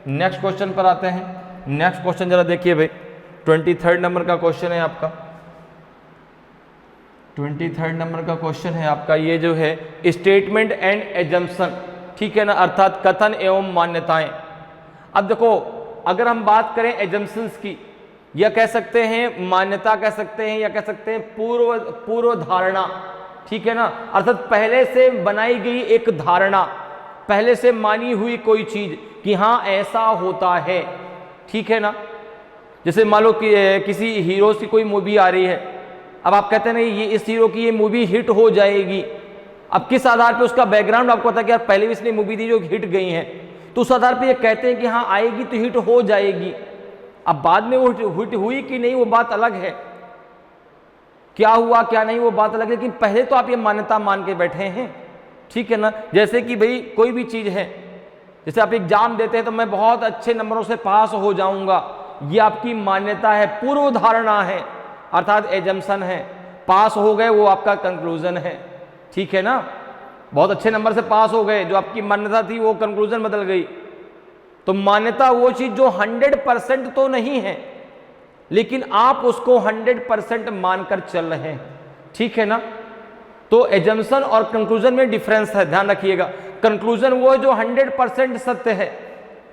नेक्स्ट क्वेश्चन पर आते हैं। नेक्स्ट क्वेश्चन जरा देखिए भाई, 23 नंबर का क्वेश्चन है आपका, 23 नंबर का क्वेश्चन है आपका। ये जो है स्टेटमेंट एंड एजम्पशन, ठीक है ना, अर्थात कथन एवं मान्यताएं। अब देखो, अगर हम बात करें एजम्पशंस की, या कह सकते हैं मान्यता कह सकते हैं, या कह सकते हैं पूर्व धारणा, ठीक है ना, अर्थात पहले से बनाई गई एक धारणा, पहले से मानी हुई कोई चीज कि हाँ ऐसा होता है, ठीक है ना। जैसे मान लो कि किसी हीरो की कोई मूवी आ रही है, अब आप कहते हैं नहीं ये इस हीरो की ये मूवी हिट हो जाएगी, अब किस आधार पे उसका बैकग्राउंड आपको पता है कि यार पहले भी इसने मूवी दी जो हिट गई है, तो उस आधार पे ये कहते हैं कि हाँ आएगी तो हिट हो जाएगी। अब बाद में वो हिट हुई कि नहीं वो बात अलग है, क्या हुआ क्या नहीं वो बात अलग है, लेकिन पहले तो आप ये मान्यता मान के बैठे हैं, ठीक है ना। जैसे कि भाई कोई भी चीज है, जैसे आप एग्जाम देते हैं तो मैं बहुत अच्छे नंबरों से पास हो जाऊंगा, ये आपकी मान्यता है, पूर्व धारणा है, अर्थात एजम्पशन है। पास हो गए वो आपका कंक्लूजन है, ठीक है ना। बहुत अच्छे नंबर से पास हो गए, जो आपकी मान्यता थी वो कंक्लूजन बदल गई। तो मान्यता वो चीज जो 100% तो नहीं है, लेकिन आप उसको 100% मानकर चल रहे हैं, ठीक है ना। तो एजम्पशन और कंक्लूजन में डिफरेंस है, ध्यान रखिएगा। कंक्लूजन वो है जो 100% सत्य है।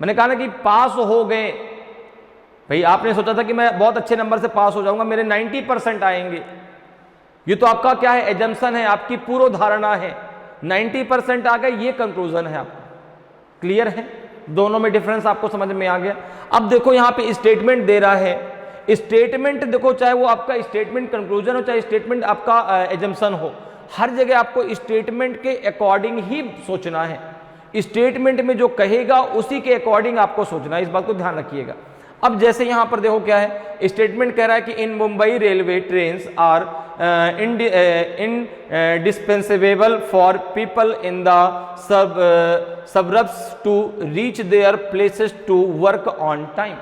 मैंने कहा ना कि पास हो गए, भाई आपने सोचा था कि मैं बहुत अच्छे नंबर से पास हो जाऊंगा, मेरे 90% आएंगे, ये तो आपका क्या है, एजम्पशन है, आपकी पूर्व धारणा है। 90% आ गए, ये कंक्लूजन है आपका। क्लियर है, दोनों में डिफरेंस आपको समझ में आ गया। अब देखो यहां पे स्टेटमेंट दे रहा है, स्टेटमेंट देखो चाहे वो आपका स्टेटमेंट कंक्लूजन हो चाहे स्टेटमेंट आपका एजम्पशन हो, हर जगह आपको स्टेटमेंट के अकॉर्डिंग ही सोचना है। स्टेटमेंट में जो कहेगा उसी के अकॉर्डिंग आपको सोचना है, इस बात को ध्यान रखिएगा। अब जैसे यहां पर देखो क्या है, स्टेटमेंट कह रहा है कि in Mumbai railway trains are indispensable for people in the suburbs to reach their places to work on time.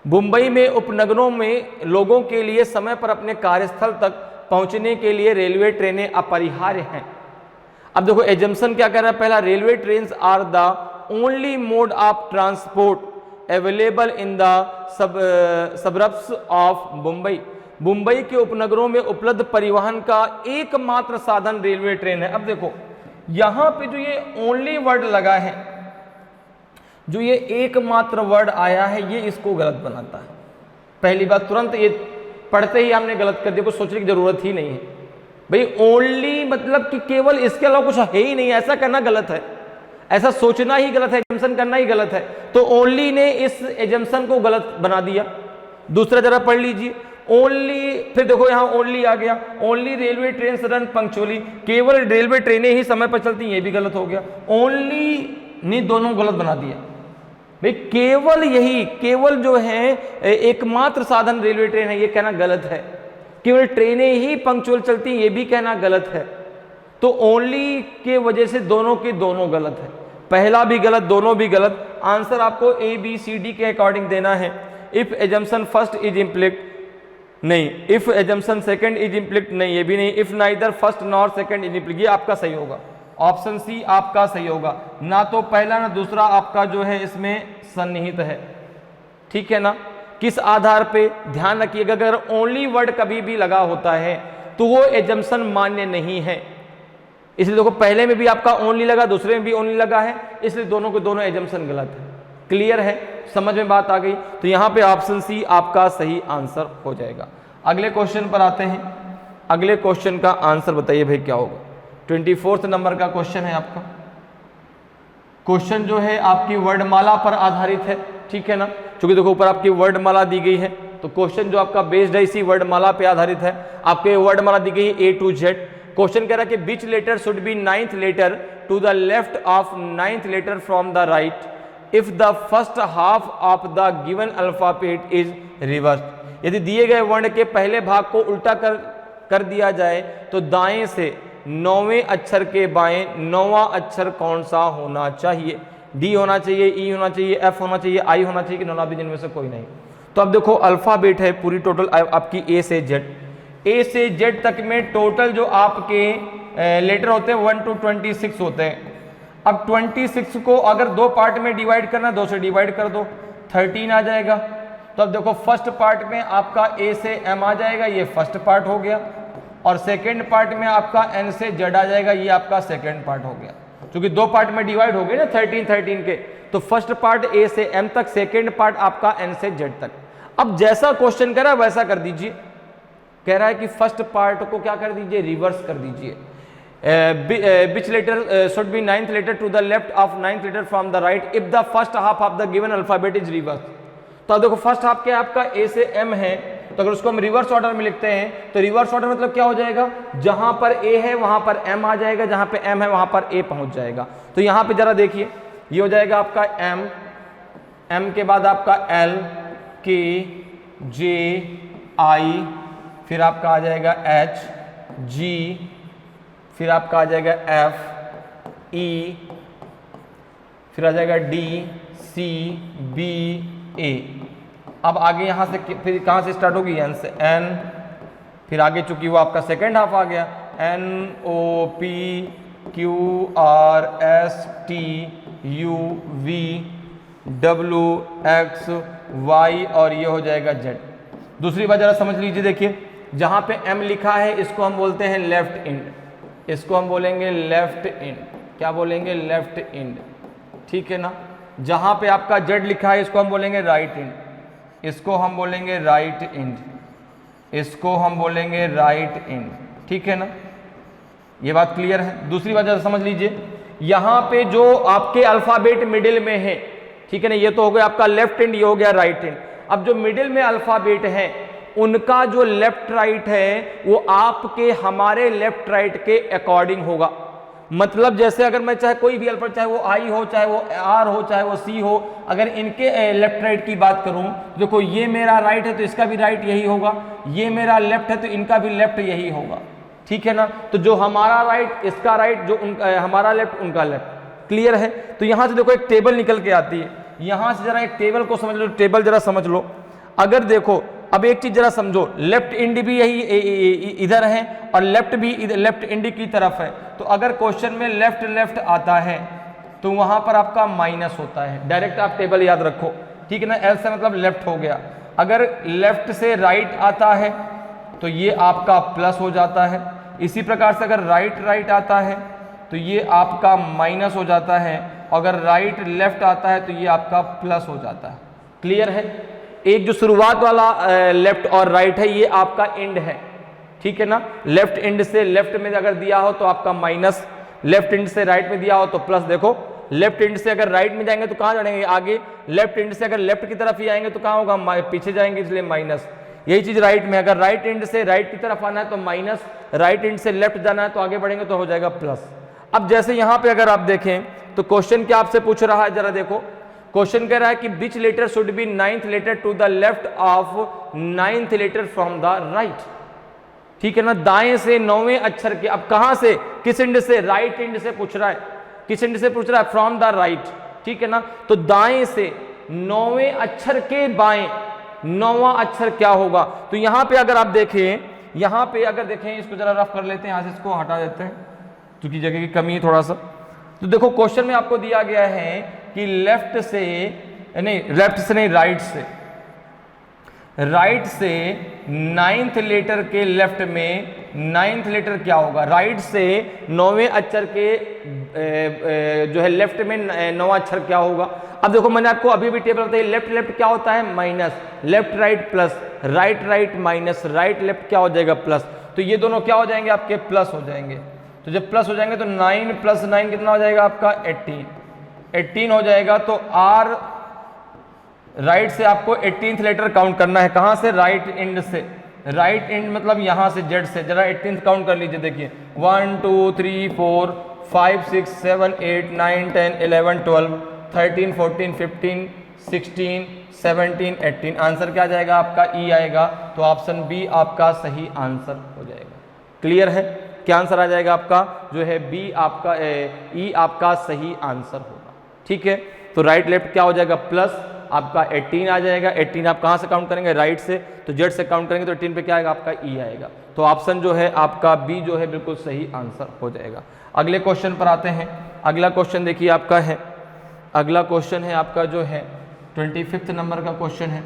Mumbai में उपनगरों में लोगों के लिए समय पर अपने कार्यस्थल तक पहुंचने के लिए रेलवे ट्रेनें अपरिहार्य हैं। अब देखो एजम्पशन क्या कह रहा है, पहला, railway trains are the only mode of transport available in the suburbs of Mumbai. Mumbai के उपनगरों में उपलब्ध परिवहन का एकमात्र साधन रेलवे ट्रेन है। अब देखो यहां पे जो ये ओनली वर्ड लगा है, जो ये एकमात्र वर्ड आया है, ये इसको गलत बनाता है। पहली बात, तुरंत ये पढ़ते ही हमने गलत कर दिया, कुछ सोचने की जरूरत ही नहीं है। भाई ओनली मतलब कि केवल, इसके अलावा कुछ है ही नहीं, ऐसा करना गलत है, ऐसा सोचना ही गलत है, एजम्पशन करना ही गलत है। तो ओनली ने इस एजम्पशन को गलत बना दिया। दूसरा जरा पढ़ लीजिए, ओनली, फिर देखो यहां ओनली आ गया, only railway train run punctually, केवल रेलवे ट्रेनें ही समय पर चलती हैं, ये भी गलत हो गया। ओनली ने दोनों गलत बना दिया। भाई केवल यही, केवल जो है एकमात्र साधन रेलवे ट्रेन है, ये कहना गलत है। केवल ट्रेनें ही पंक्चुअल चलती हैं, ये भी कहना गलत है। तो ओनली के वजह से दोनों के दोनों गलत है, पहला भी गलत, दोनों भी गलत। आंसर आपको ए बी सी डी के अकॉर्डिंग देना है। If assumption first is implicit, नहीं। If assumption second is implicit, नहीं, ये भी नहीं। If neither first nor second is implicit, ये आपका सही होगा, ऑप्शन सी आपका सही होगा। ना तो पहला ना दूसरा आपका जो है इसमें सन्निहित है, ठीक है ना। किस आधार पे, ध्यान रखिएगा, अगर ओनली वर्ड कभी भी लगा होता है तो वो एजम्पशन मान्य नहीं है। इसलिए देखो पहले में भी आपका ओनली लगा, दूसरे में भी ओनली लगा है, इसलिए दोनों के दोनों एजम्पशन गलत है। क्लियर है, समझ में बात आ गई। तो यहां पे ऑप्शन सी आपका सही आंसर हो जाएगा। अगले क्वेश्चन पर आते हैं। अगले क्वेश्चन का आंसर बताइए भाई क्या होगा। 24 नंबर का क्वेश्चन है आपका। क्वेश्चन जो है आपकी वर्डमाला पर आधारित है, ठीक है ना। क्योंकि देखो ऊपर आपकी वर्डमाला दी गई है, तो क्वेश्चन जो आपका बेस्ड है इसी वर्डमाला पे आधारित है। आपके वर्डमाला दी गई है A to Z। क्वेश्चन कह रहा है कि which letter should be 9th letter to the left of 9th letter from the right if the first half of the given alphabet is reversed. यदि दिए गए वर्ण के पहले भाग को उल्टा कर दिया जाए तो दाएं से 9वें अक्षर के बाएं 9वां अक्षर कौन सा होना चाहिए। डी होना चाहिए, ई होना चाहिए, एफ होना चाहिए, आई होना चाहिए कि नॉन भी जिनमें से कोई नहीं। तो अब देखो अल्फाबेट है पूरी टोटल आपकी ए से जेड तक में टोटल जो आपके लेटर होते हैं 1 to 26 होते हैं। अब 26 को अगर दो पार्ट में डिवाइड करना, 2 से डिवाइड कर दो, 13 आ जाएगा। तो अब देखो फर्स्ट पार्ट में आपका ए से एम आ जाएगा, ये फर्स्ट पार्ट हो गया, और सेकेंड पार्ट में आपका एन से जेड आ जाएगा, ये आपका सेकेंड पार्ट हो गया। क्योंकि दो पार्ट में डिवाइड हो गए ना 13 13 के, तो फर्स्ट पार्ट ए से एम तक, सेकेंड पार्ट आपका एन से जेड तक। अब जैसा क्वेश्चन कह रहा है वैसा कर दीजिए। कह रहा है कि फर्स्ट पार्ट को क्या कर दीजिए, रिवर्स कर दीजिए। which letter should be ninth letter to the left of ninth letter from the right if the first half of the given alphabet is reversed। तो अब देखो फर्स्ट हाफ क्या आपका ए से एम है, तो अगर उसको हम रिवर्स ऑर्डर में लिखते हैं तो रिवर्स ऑर्डर मतलब क्या हो जाएगा, जहां पर ए है वहां पर एम आ जाएगा, जहां पे एम है वहां पर ए पहुंच जाएगा। तो यहां पे जरा देखिए, ये हो जाएगा आपका एम, एम के बाद आपका एल, के, जे, आई, फिर आपका आ जाएगा एच, जी, फिर आपका आ जाएगा एफ, ई, फिर आ जाएगा डी, सी, बी, ए। अब आगे यहां से फिर कहां से स्टार्ट होगी, एन से, एन, फिर आगे चूंकि वो आपका सेकेंड हाफ आ गया, N, O, P, Q, R, S, T, U, V, W, X, Y और ये हो जाएगा जेड। दूसरी बात जरा समझ लीजिए, देखिए जहां पे एम लिखा है इसको हम बोलते हैं लेफ्ट इंड, इसको हम बोलेंगे लेफ्ट इंड। क्या बोलेंगे, लेफ्ट इंड, ठीक है ना। जहां पे आपका जेड लिखा है इसको हम बोलेंगे राइट इंड, इसको हम बोलेंगे राइट इंड, इसको हम बोलेंगे राइट इंड, ठीक है ना। ये बात क्लियर है। दूसरी बात जरा समझ लीजिए, यहां पे जो आपके अल्फाबेट मिडिल में है, ठीक है ना, ये तो हो गया आपका लेफ्ट इंड, ये हो गया राइट इंड। अब जो मिडिल में अल्फाबेट है उनका जो लेफ्ट राइट है वो आपके हमारे लेफ्ट राइट के अकॉर्डिंग होगा। मतलब जैसे अगर मैं चाहे कोई भी अल्फाबेट, चाहे वो आई हो, चाहे वो आर हो, चाहे वो सी हो, अगर इनके लेफ्ट राइट की बात करूं तो देखो ये मेरा राइट है तो इसका भी राइट यही होगा, ये मेरा लेफ्ट है तो इनका भी लेफ्ट यही होगा, ठीक है ना। तो जो हमारा राइट इसका राइट, जो उनका हमारा लेफ्ट उनका लेफ्ट। क्लियर है। तो यहां से देखो एक टेबल निकल के आती है, यहां से जरा एक टेबल को समझ लो, टेबल जरा समझ लो। अगर देखो अब एक चीज जरा समझो, लेफ्ट इंड भी यही इधर है और लेफ्ट भी लेफ्ट इंड की तरफ है, तो अगर क्वेश्चन में लेफ्ट लेफ्ट आता है तो वहां पर आपका माइनस होता है। डायरेक्ट आप टेबल याद रखो, ठीक है ना। एल से मतलब लेफ्ट हो गया। अगर लेफ्ट से राइट आता है तो ये आपका प्लस हो जाता है। इसी प्रकार से अगर राइट राइट आता है तो ये आपका माइनस हो जाता है, अगर राइट लेफ्ट आता है तो ये आपका प्लस हो जाता है। क्लियर है। एक जो शुरुआत वाला लेफ्ट और राइट है ये आपका एंड है, ठीक है ना। लेफ्ट एंड से लेफ्ट में अगर दिया हो तो आपका माइनस, लेफ्ट एंड से राइट में दिया हो तो प्लस। देखो लेफ्ट एंड से अगर राइट में जाएंगे तो कहां जाएंगे, आगे। लेफ्ट एंड से अगर लेफ्ट की तरफ ही आएंगे तो कहां होगा, पीछे जाएंगे, इसलिए माइनस। यही चीज राइट में, अगर राइट एंड से राइट की तरफ आना है तो माइनस, राइट एंड से लेफ्ट जाना है तो आगे बढ़ेंगे तो हो जाएगा प्लस। अब जैसे यहां पे अगर आप देखें तो क्वेश्चन क्या आपसे पूछ रहा है, जरा देखो। क्वेश्चन कह रहा है कि which letter should be ninth letter to the left of ninth letter from the right, ठीक है ना। दाएं से नौवें अक्षर के, अब कहां से, किस एंड से, राइट एंड से पूछ रहा है, किस एंड से पूछ रहा है, फ्रॉम द राइट, ठीक है ना। तो दाएं से नौवें अक्षर के बाएं नौवां अक्षर क्या होगा। तो यहां पे अगर आप देखें, यहां पे अगर देखें, इसको जरा रफ कर लेते हैं, यहां से इसको हटा देते हैं क्योंकि जगह की कमी है थोड़ा सा। तो देखो क्वेश्चन में आपको दिया गया है कि लेफ्ट से नहीं, लेफ्ट से नहीं, राइट से, राइट से नाइन्थ लेटर के लेफ्ट में नाइन्थ लेटर क्या होगा, राइट से नौवें अक्षर के जो है लेफ्ट में नौवां अक्षर क्या होगा। अब देखो मैंने आपको अभी भी टेबल बताई, लेफ्ट लेफ्ट क्या होता है, minus, left right plus, right right minus, right left क्या हो जाएगा, प्लस। तो ये दोनों क्या हो जाएंगे, आपके प्लस हो जाएंगे। तो जब प्लस हो जाएंगे तो 9 + 9 कितना हो जाएगा आपका, 18 हो जाएगा। तो आर राइट से आपको 18th लेटर काउंट करना है, कहां से, राइट एंड से। राइट एंड मतलब यहां से जेड से, जरा 18th काउंट कर लीजिए। देखिए 1 2 3 4 5 6 7 8 9 10 11 12 13 14 15 16 17 18। आंसर क्या जाएगा आपका, ई आएगा। तो ऑप्शन बी आपका सही आंसर हो जाएगा। क्लियर है। क्या आंसर आ जाएगा आपका, जो है बी आपका, ई आपका सही आंसर होगा, ठीक है। तो राइट लेफ्ट क्या हो जाएगा, प्लस आपका 18 आ जाएगा। 18 आप कहां से काउंट करेंगे, राइट से, तो जेड से काउंट करेंगे तो 18 पे क्या आएगा आपका, ई आएगा। तो ऑप्शन जो है आपका बी जो है बिल्कुल सही आंसर हो जाएगा। अगले क्वेश्चन पर आते हैं। अगला क्वेश्चन देखिए आपका है, अगला क्वेश्चन है आपका जो है 25 नंबर का क्वेश्चन है।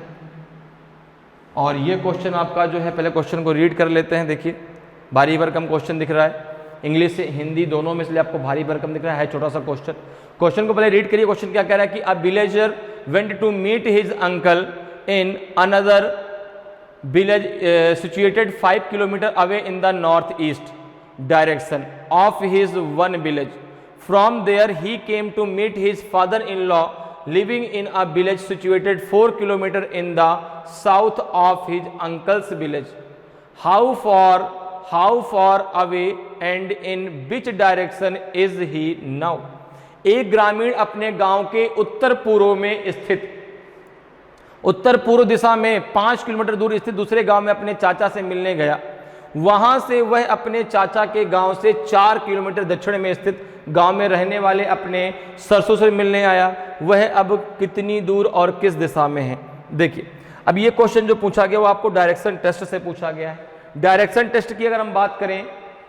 और ये क्वेश्चन आपका जो है, पहले क्वेश्चन को रीड कर लेते हैं। देखिए बारी भरकम क्वेश्चन दिख रहा है। इंग्लिश से हिंदी दोनों में, इसलिए आपको भारी भरकम दिख रहा है छोटा सा क्वेश्चन। क्वेश्चन को पहले रीड करिए। क्वेश्चन क्या कह रहा है कि a villager went to meet his uncle in another village situated 5 kilometre away in the north east direction of his own village. From there he came to meet his father in law living in a village situated 4 kilometre in the south of his uncle's village. How far away and in which direction is he now. एक ग्रामीण अपने गांव के उत्तर पूर्व में स्थित, उत्तर पूर्व दिशा में 5 किलोमीटर दूर स्थित दूसरे गांव में अपने चाचा से मिलने गया। वहां से वह अपने चाचा के गांव से 4 किलोमीटर दक्षिण में स्थित गांव में रहने वाले अपने सरसों से मिलने आया। वह अब कितनी दूर और किस दिशा में है। देखिए, अब ये क्वेश्चन जो पूछा गया वो आपको डायरेक्शन टेस्ट से पूछा गया है। डायरेक्शन टेस्ट की अगर हम बात करें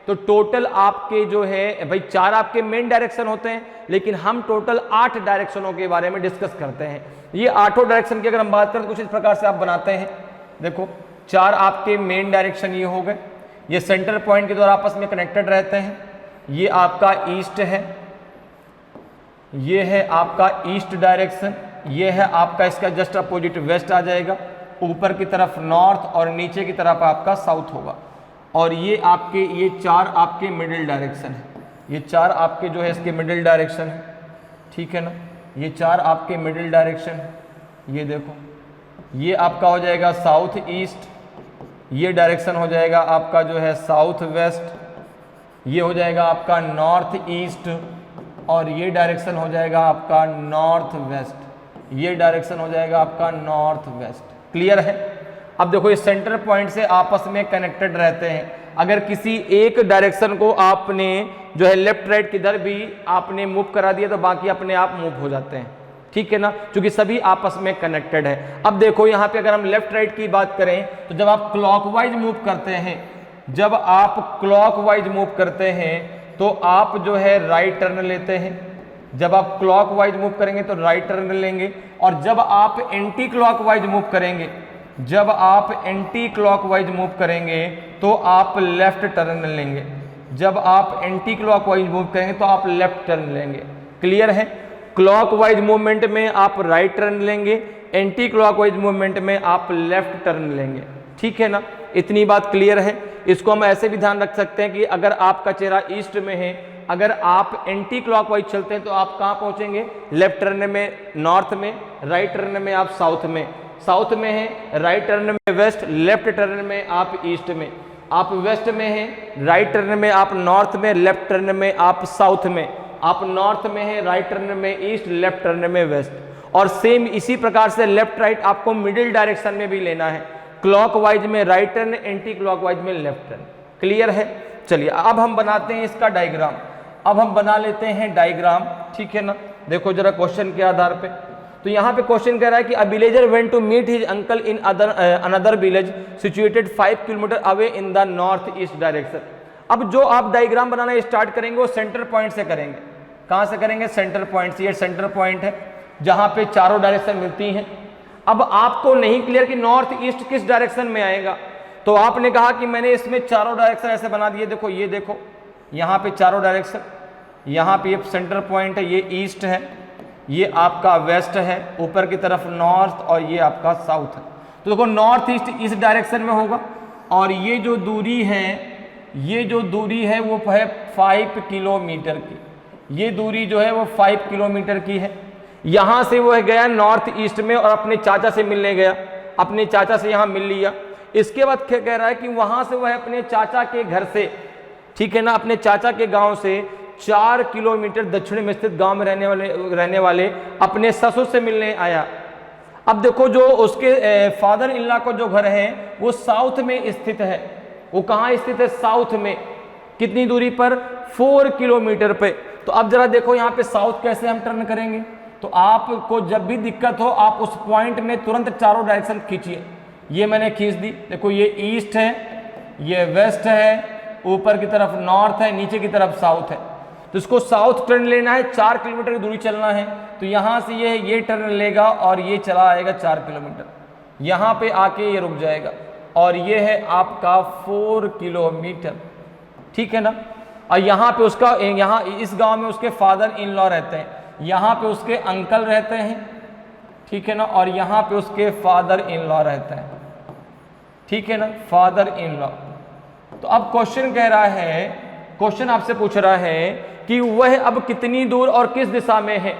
तो टोटल आपके जो है भाई 4 आपके मेन डायरेक्शन होते हैं, लेकिन हम टोटल 8 डायरेक्शनों के बारे में डिस्कस करते हैं। ये 8 डायरेक्शन की अगर हम बात करें तो कुछ इस प्रकार से आप बनाते हैं। देखो, 4 आपके मेन डायरेक्शन ये हो गए, ये सेंटर पॉइंट के द्वारा आपस में कनेक्टेड रहते हैं। ये आपका ईस्ट है, ये है आपका ईस्ट डायरेक्शन, ये है आपका इसका जस्ट अपोजिट वेस्ट आ जाएगा, ऊपर की तरफ नॉर्थ और नीचे की तरफ आपका साउथ होगा। और ये आपके ये 4 आपके मिडिल डायरेक्शन है, ये 4 आपके जो है इसके मिडिल डायरेक्शन है, ठीक है ना। ये 4 आपके मिडिल डायरेक्शन है। ये देखो, ये आपका हो जाएगा साउथ ईस्ट, ये डायरेक्शन हो जाएगा आपका जो है साउथ वेस्ट, ये हो जाएगा आपका नॉर्थ ईस्ट, और ये डायरेक्शन हो जाएगा आपका नॉर्थ वेस्ट, ये डायरेक्शन हो जाएगा आपका नॉर्थ वेस्ट। क्लियर है। अब देखो, ये सेंटर पॉइंट से आपस में कनेक्टेड रहते हैं। अगर किसी एक डायरेक्शन को आपने जो है लेफ्ट राइट किधर भी आपने मूव करा दिया तो बाकी अपने आप मूव हो जाते हैं, ठीक है ना, क्योंकि सभी आपस में कनेक्टेड है। अब देखो यहाँ पे अगर हम लेफ्ट राइट की बात करें तो जब आप क्लॉकवाइज मूव करते हैं, जब आप क्लॉकवाइज मूव करते हैं तो आप जो है राइट टर्न लेते हैं। जब आप क्लॉकवाइज मूव करेंगे तो राइट टर्न लेंगे, और जब आप एंटी क्लॉकवाइज मूव करेंगे, जब आप एंटी क्लॉकवाइज मूव करेंगे तो आप लेफ्ट टर्न लेंगे। जब आप एंटी क्लॉकवाइज मूव करेंगे तो आप लेफ्ट टर्न लेंगे। क्लियर है। क्लॉकवाइज मूवमेंट में आप राइट टर्न लेंगे, एंटी क्लॉकवाइज मूवमेंट में आप लेफ्ट टर्न लेंगे, ठीक है ना। इतनी बात क्लियर है। इसको हम ऐसे भी ध्यान रख सकते हैं कि अगर आपका चेहरा ईस्ट में है, अगर आप एंटी क्लॉकवाइज चलते हैं तो आप कहाँ पहुंचेंगे, लेफ्ट टर्न में नॉर्थ में, राइट टर्न में आप साउथ में, साउथ में है राइट टर्न में वेस्ट, लेफ्ट टर्न में आप ईस्ट में, आप वेस्ट में है राइट टर्न में आप नॉर्थ में, लेफ्ट टर्न में आप साउथ में, आप नॉर्थ में है राइट टर्न में ईस्ट, लेफ्ट टर्न में वेस्ट। और सेम इसी प्रकार से लेफ्ट राइट आपको मिडिल डायरेक्शन में भी लेना है, क्लॉकवाइज में राइट टर्न, एंटी क्लॉकवाइज में लेफ्ट टर्न। क्लियर है। चलिए अब हम बनाते हैं इसका डायग्राम। अब हम बना लेते हैं डायग्राम, ठीक है ना। देखो जरा क्वेश्चन के आधार पे, तो यहाँ पे क्वेश्चन कह रहा है कि a villager went to meet his uncle in another village situated 5 kilometre away in the north east direction. अब जो आप डायग्राम बनाना स्टार्ट करेंगे वो सेंटर पॉइंट से करेंगे। कहाँ से करेंगे, सेंटर पॉइंट से। ये सेंटर पॉइंट है जहाँ पे चारों डायरेक्शन मिलती हैं। अब आपको नहीं क्लियर कि नॉर्थ ईस्ट किस डायरेक्शन में आएगा, तो आपने कहा कि मैंने इसमें चारों डायरेक्शन ऐसे बना दिए। देखो ये देखो, यहाँ पे चारों डायरेक्शन, यहाँ पे ये सेंटर पॉइंट है, ये ईस्ट है, ये आपका वेस्ट है, ऊपर की तरफ नॉर्थ, और ये आपका साउथ है। तो देखो नॉर्थ ईस्ट इस डायरेक्शन में होगा, और ये जो दूरी है, ये जो दूरी है वो है 5 किलोमीटर की। ये दूरी जो है वो 5 किलोमीटर की है। यहाँ से वो गया नॉर्थ ईस्ट में और अपने चाचा से मिलने गया, अपने चाचा से यहाँ मिल लिया। इसके बाद क्या कह रहा है कि वहाँ से वह अपने चाचा के घर से, ठीक है ना, अपने चाचा के गांव से 4 किलोमीटर दक्षिण में स्थित गांव में रहने वाले अपने ससुर से मिलने आया। अब देखो जो उसके फादर इन लॉ को जो घर है वो साउथ में स्थित है। वो कहाँ स्थित है, साउथ में। कितनी दूरी पर, 4 किलोमीटर पे। तो अब जरा देखो यहाँ पे साउथ कैसे हम टर्न करेंगे। तो आपको जब भी दिक्कत हो आप उस पॉइंट में तुरंत चारों डायरेक्शन खींचिए। ये मैंने खींच दी। देखो ये ईस्ट है, ये वेस्ट है, ऊपर की तरफ नॉर्थ है, नीचे की तरफ साउथ है। तो इसको साउथ टर्न लेना है, 4 किलोमीटर की दूरी चलना है। तो यहाँ से ये टर्न लेगा और ये चला आएगा 4 किलोमीटर, यहाँ पे आके ये रुक जाएगा, और ये है आपका 4 किलोमीटर, ठीक है ना। और यहाँ पे उसका, यहाँ इस गांव में उसके फादर इन लॉ रहते हैं, यहाँ पे उसके अंकल रहते हैं, ठीक है ना, और यहाँ पे उसके फादर इन लॉ रहते हैं, ठीक है ना, फादर इन लॉ। तो अब क्वेश्चन कह रहा है, क्वेश्चन आपसे पूछ रहा है कि वह अब कितनी दूर और किस दिशा में है।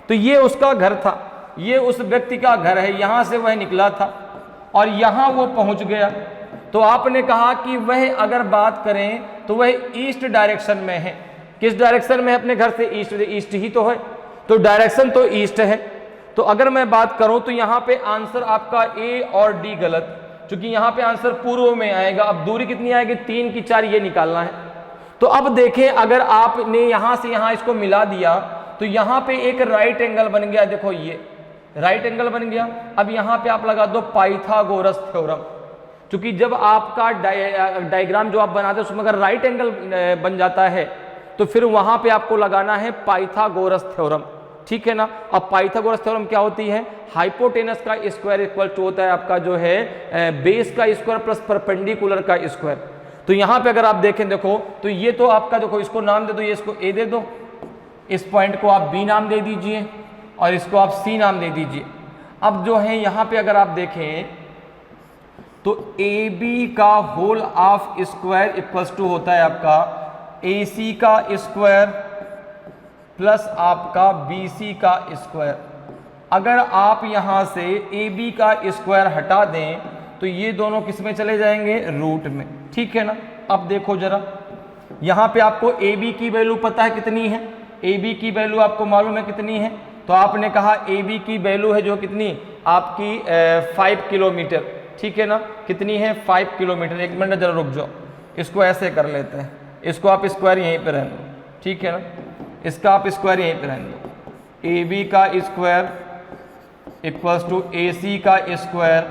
तो ये उसका घर था, ये उस व्यक्ति का घर है, यहां से वह निकला था और यहां वो पहुंच गया। तो आपने कहा कि वह अगर बात करें तो वह ईस्ट डायरेक्शन में है। किस डायरेक्शन में है अपने घर से? ईस्ट, ईस्ट ही तो है, तो डायरेक्शन तो ईस्ट है। तो अगर मैं बात करूं तो यहां पे आंसर आपका ए और डी गलत, क्योंकि यहां पे आंसर पूर्व में आएगा। अब दूरी कितनी आएगी? 3 की 4, ये निकालना है। तो अब देखें, अगर आपने यहां से यहां इसको मिला दिया तो यहां पे एक राइट एंगल बन गया, देखो ये राइट एंगल बन गया। अब यहां पे आप लगा दो पाइथागोरस थ्योरम, क्योंकि जब आपका डायग्राम जो आप बनाते हैं उसमें अगर राइट एंगल बन जाता है तो फिर वहां पे आपको लगाना है पाइथागोरस थ्योरम, ठीक है ना। अब पाइथागोरस थ्योरम क्या होती है? हाइपोटेनस का स्क्वायर इक्वल टू होता है आपका जो है बेस का स्क्वायर प्लस परपेंडिकुलर का स्क्वायर। तो यहां पे अगर आप देखें, देखो तो ये तो आपका, देखो इसको नाम दे दो, ये इसको ए दे दो, इस पॉइंट को आप बी नाम दे दीजिए और इसको आप सी नाम दे दीजिए। अब जो है यहां पे अगर आप देखें तो ए बी का whole of square equals to होता है आपका ए सी का स्क्वायर प्लस आपका बी सी का स्क्वायर। अगर आप यहां से ए बी का स्क्वायर हटा दें तो ये दोनों किस में चले जाएंगे? रूट में, ठीक है ना। अब देखो जरा, यहां पे आपको ए बी की वैल्यू पता है कितनी है? ए बी की वैल्यू आपको मालूम है कितनी है? तो आपने कहा ए बी की वैल्यू है जो कितनी आपकी 5 किलोमीटर, ठीक है ना। कितनी है? 5 किलोमीटर। एक मिनट जरा रुक जाओ, इसको ऐसे कर लेते हैं, इसको आप स्क्वायर यहीं पे रहने दो, ठीक है ना, इसका आप स्क्वायर यहीं पे रहने दो। ए बी का square equals to A C का स्क्वायर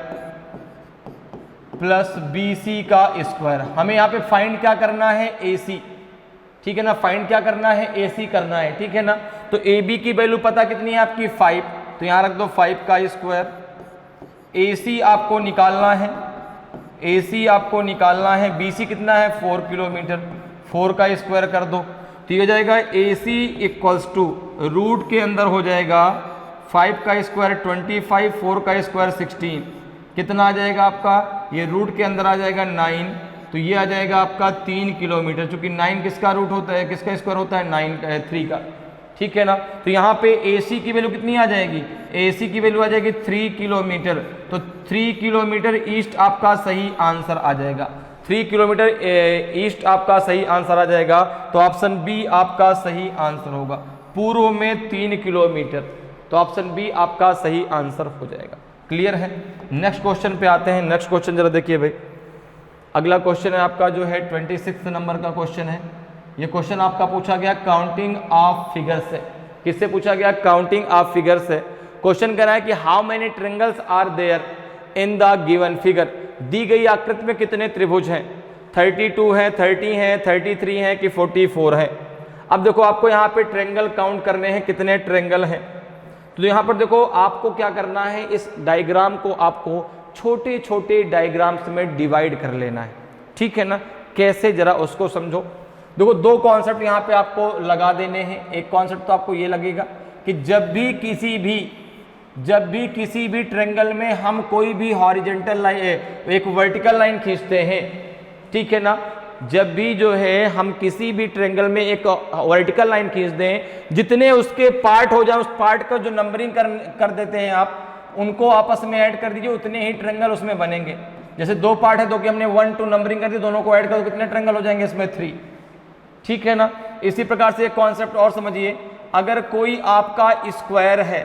प्लस बी सी का स्क्वायर। हमें यहाँ पे फाइंड क्या करना है? ए सी, ठीक है ना, फाइंड क्या करना है? ए सी करना है, ठीक है ना। तो ए बी की वैल्यू पता कितनी है आपकी? 5, तो यहाँ रख दो 5 का स्क्वायर। ए सी आपको निकालना है, ए सी आपको निकालना है, बी सी कितना है? 4 किलोमीटर, 4 का स्क्वायर कर दो तो ये हो जाएगा ए सी इक्वल्स टू रूट के अंदर हो जाएगा 5 का स्क्वायर 25, 4 का स्क्वायर 16, कितना आ जाएगा आपका? ये रूट के अंदर आ जाएगा 9, तो ये आ जाएगा आपका 3 किलोमीटर, क्योंकि 9 किसका रूट होता है, किसका स्क्वायर होता है? 3 का, ठीक है ना। तो यहाँ पे ए सी की वैल्यू कितनी आ जाएगी? ए सी की वैल्यू आ जाएगी 3 किलोमीटर, तो 3 किलोमीटर ईस्ट आपका सही आंसर आ जाएगा। 3 किलोमीटर ईस्ट आपका सही आंसर आ जाएगा। तो ऑप्शन बी आपका सही आंसर होगा, पूर्व में 3 किलोमीटर, तो ऑप्शन बी आपका सही आंसर हो जाएगा। क्लियर है? नेक्स्ट क्वेश्चन पे आते हैं। नेक्स्ट क्वेश्चन जरा देखिए भाई, अगला क्वेश्चन है आपका जो है 26 नंबर का क्वेश्चन है। ये क्वेश्चन आपका पूछा गया काउंटिंग ऑफ फिगर से। किससे पूछा गया? काउंटिंग ऑफ फिगर से। क्वेश्चन कह रहा है कि how many triangles are there in the given figure. दी गई आकृति में कितने त्रिभुज हैं? 32 हैं, 30 हैं, 33 हैं कि 44 हैं। अब देखो आपको यहाँ पे ट्रायंगल काउंट करने हैं, कितने ट्रायंगल हैं। तो यहाँ पर देखो आपको क्या करना है, इस डायग्राम को आपको छोटे छोटे डायग्राम्स में डिवाइड कर लेना है, ठीक है ना। कैसे, जरा उसको समझो। देखो 2 कॉन्सेप्ट यहाँ पे आपको लगा देने हैं। एक कॉन्सेप्ट तो आपको ये लगेगा कि जब भी किसी भी ट्रायंगल में हम कोई भी हॉरिजॉन्टल लाइन, एक वर्टिकल लाइन खींचते हैं, ठीक है ना, जब भी जो है हम किसी भी ट्रायंगल में एक वर्टिकल लाइन खींच दें, जितने उसके पार्ट हो जाए उस पार्ट का जो नंबरिंग कर देते हैं आप, उनको आपस में ऐड कर दीजिए, उतने ही ट्रायंगल उसमें बनेंगे। जैसे 2 पार्ट है, तो कि हमने 1 2 नंबरिंग कर दी, दोनों को ऐड कर दो, कितने ट्रायंगल हो जाएंगे इसमें? 3, ठीक है ना। इसी प्रकार से एक कॉन्सेप्ट और समझिए, अगर कोई आपका स्क्वायर है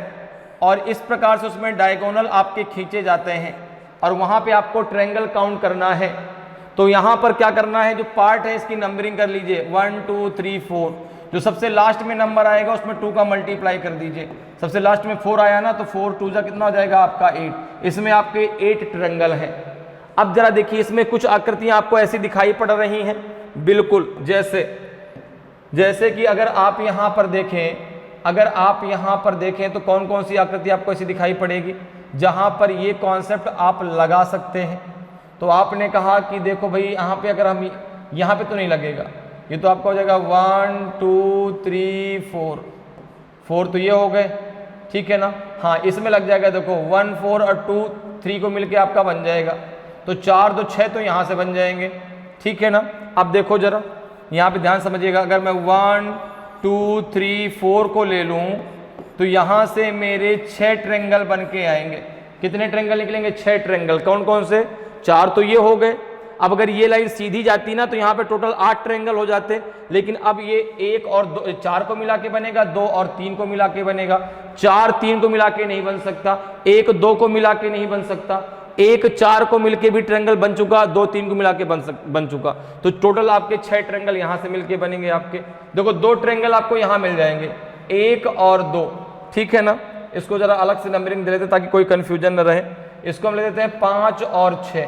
और इस प्रकार से उसमें डायगोनल आपके खींचे जाते हैं और वहां पे आपको ट्रायंगल काउंट करना है, तो यहां पर क्या करना है, जो पार्ट है इसकी नंबरिंग कर लीजिए 1 2 3 4। जो सबसे लास्ट में नंबर आएगा उसमें 2 का मल्टीप्लाई कर दीजिए। सबसे लास्ट में 4 आया ना, तो 4 2 जा कितना हो जाएगा आपका 8। इसमें आपके 8 ट्रायंगल हैं। अब जरा देखिए, इसमें कुछ आकृतियां आपको ऐसी दिखाई पड़ रही हैं, बिल्कुल जैसे कि अगर आप यहां पर देखें तो कौन कौन सी आकृति आपको ऐसी दिखाई पड़ेगी जहां पर ये कॉन्सेप्ट आप लगा सकते हैं। तो आपने कहा कि देखो भाई, यहाँ पे अगर हम यहाँ पे तो नहीं लगेगा, ये तो आपका हो जाएगा 1 2 3 4, 4 तो ये हो गए, ठीक है ना। हाँ इसमें लग जाएगा, देखो 1 4 और 2 3 को मिलके आपका बन जाएगा, तो 4 2 6 तो यहाँ से बन जाएंगे, ठीक है ना। अब देखो जरा यहाँ पे ध्यान समझिएगा, अगर मैं 1 2 3 4 को ले लूँ तो यहाँ से मेरे 6 ट्रेंगल बन के आएंगे। कितने ट्रेंगल निकलेंगे? 6 ट्रेंगल। कौन कौन से? 4 तो ये हो गए। अब अगर ये लाइन सीधी जाती ना तो यहाँ पे टोटल 8 ट्रेंगल हो जाते, लेकिन अब ये 1 और 2 4 को मिला के बनेगा, 2 और 3 को मिला के बनेगा। 4 3 को मिला के नहीं बन सकता, 1 2 को मिला के नहीं बन सकता, 1 4 को मिलके भी ट्रेंगल बन चुका, 2 3 को मिला के बन चुका। तो टोटल आपके 6 ट्रेंगल यहाँ से मिलके बनेंगे आपके। देखो 2 ट्रेंगल आपको यहाँ मिल जाएंगे, 1 और 2, ठीक है ना। इसको जरा अलग से नंबरिंग दे देते ताकि कोई कंफ्यूजन न रहे। इसको हम ले लेते हैं 5 और 6।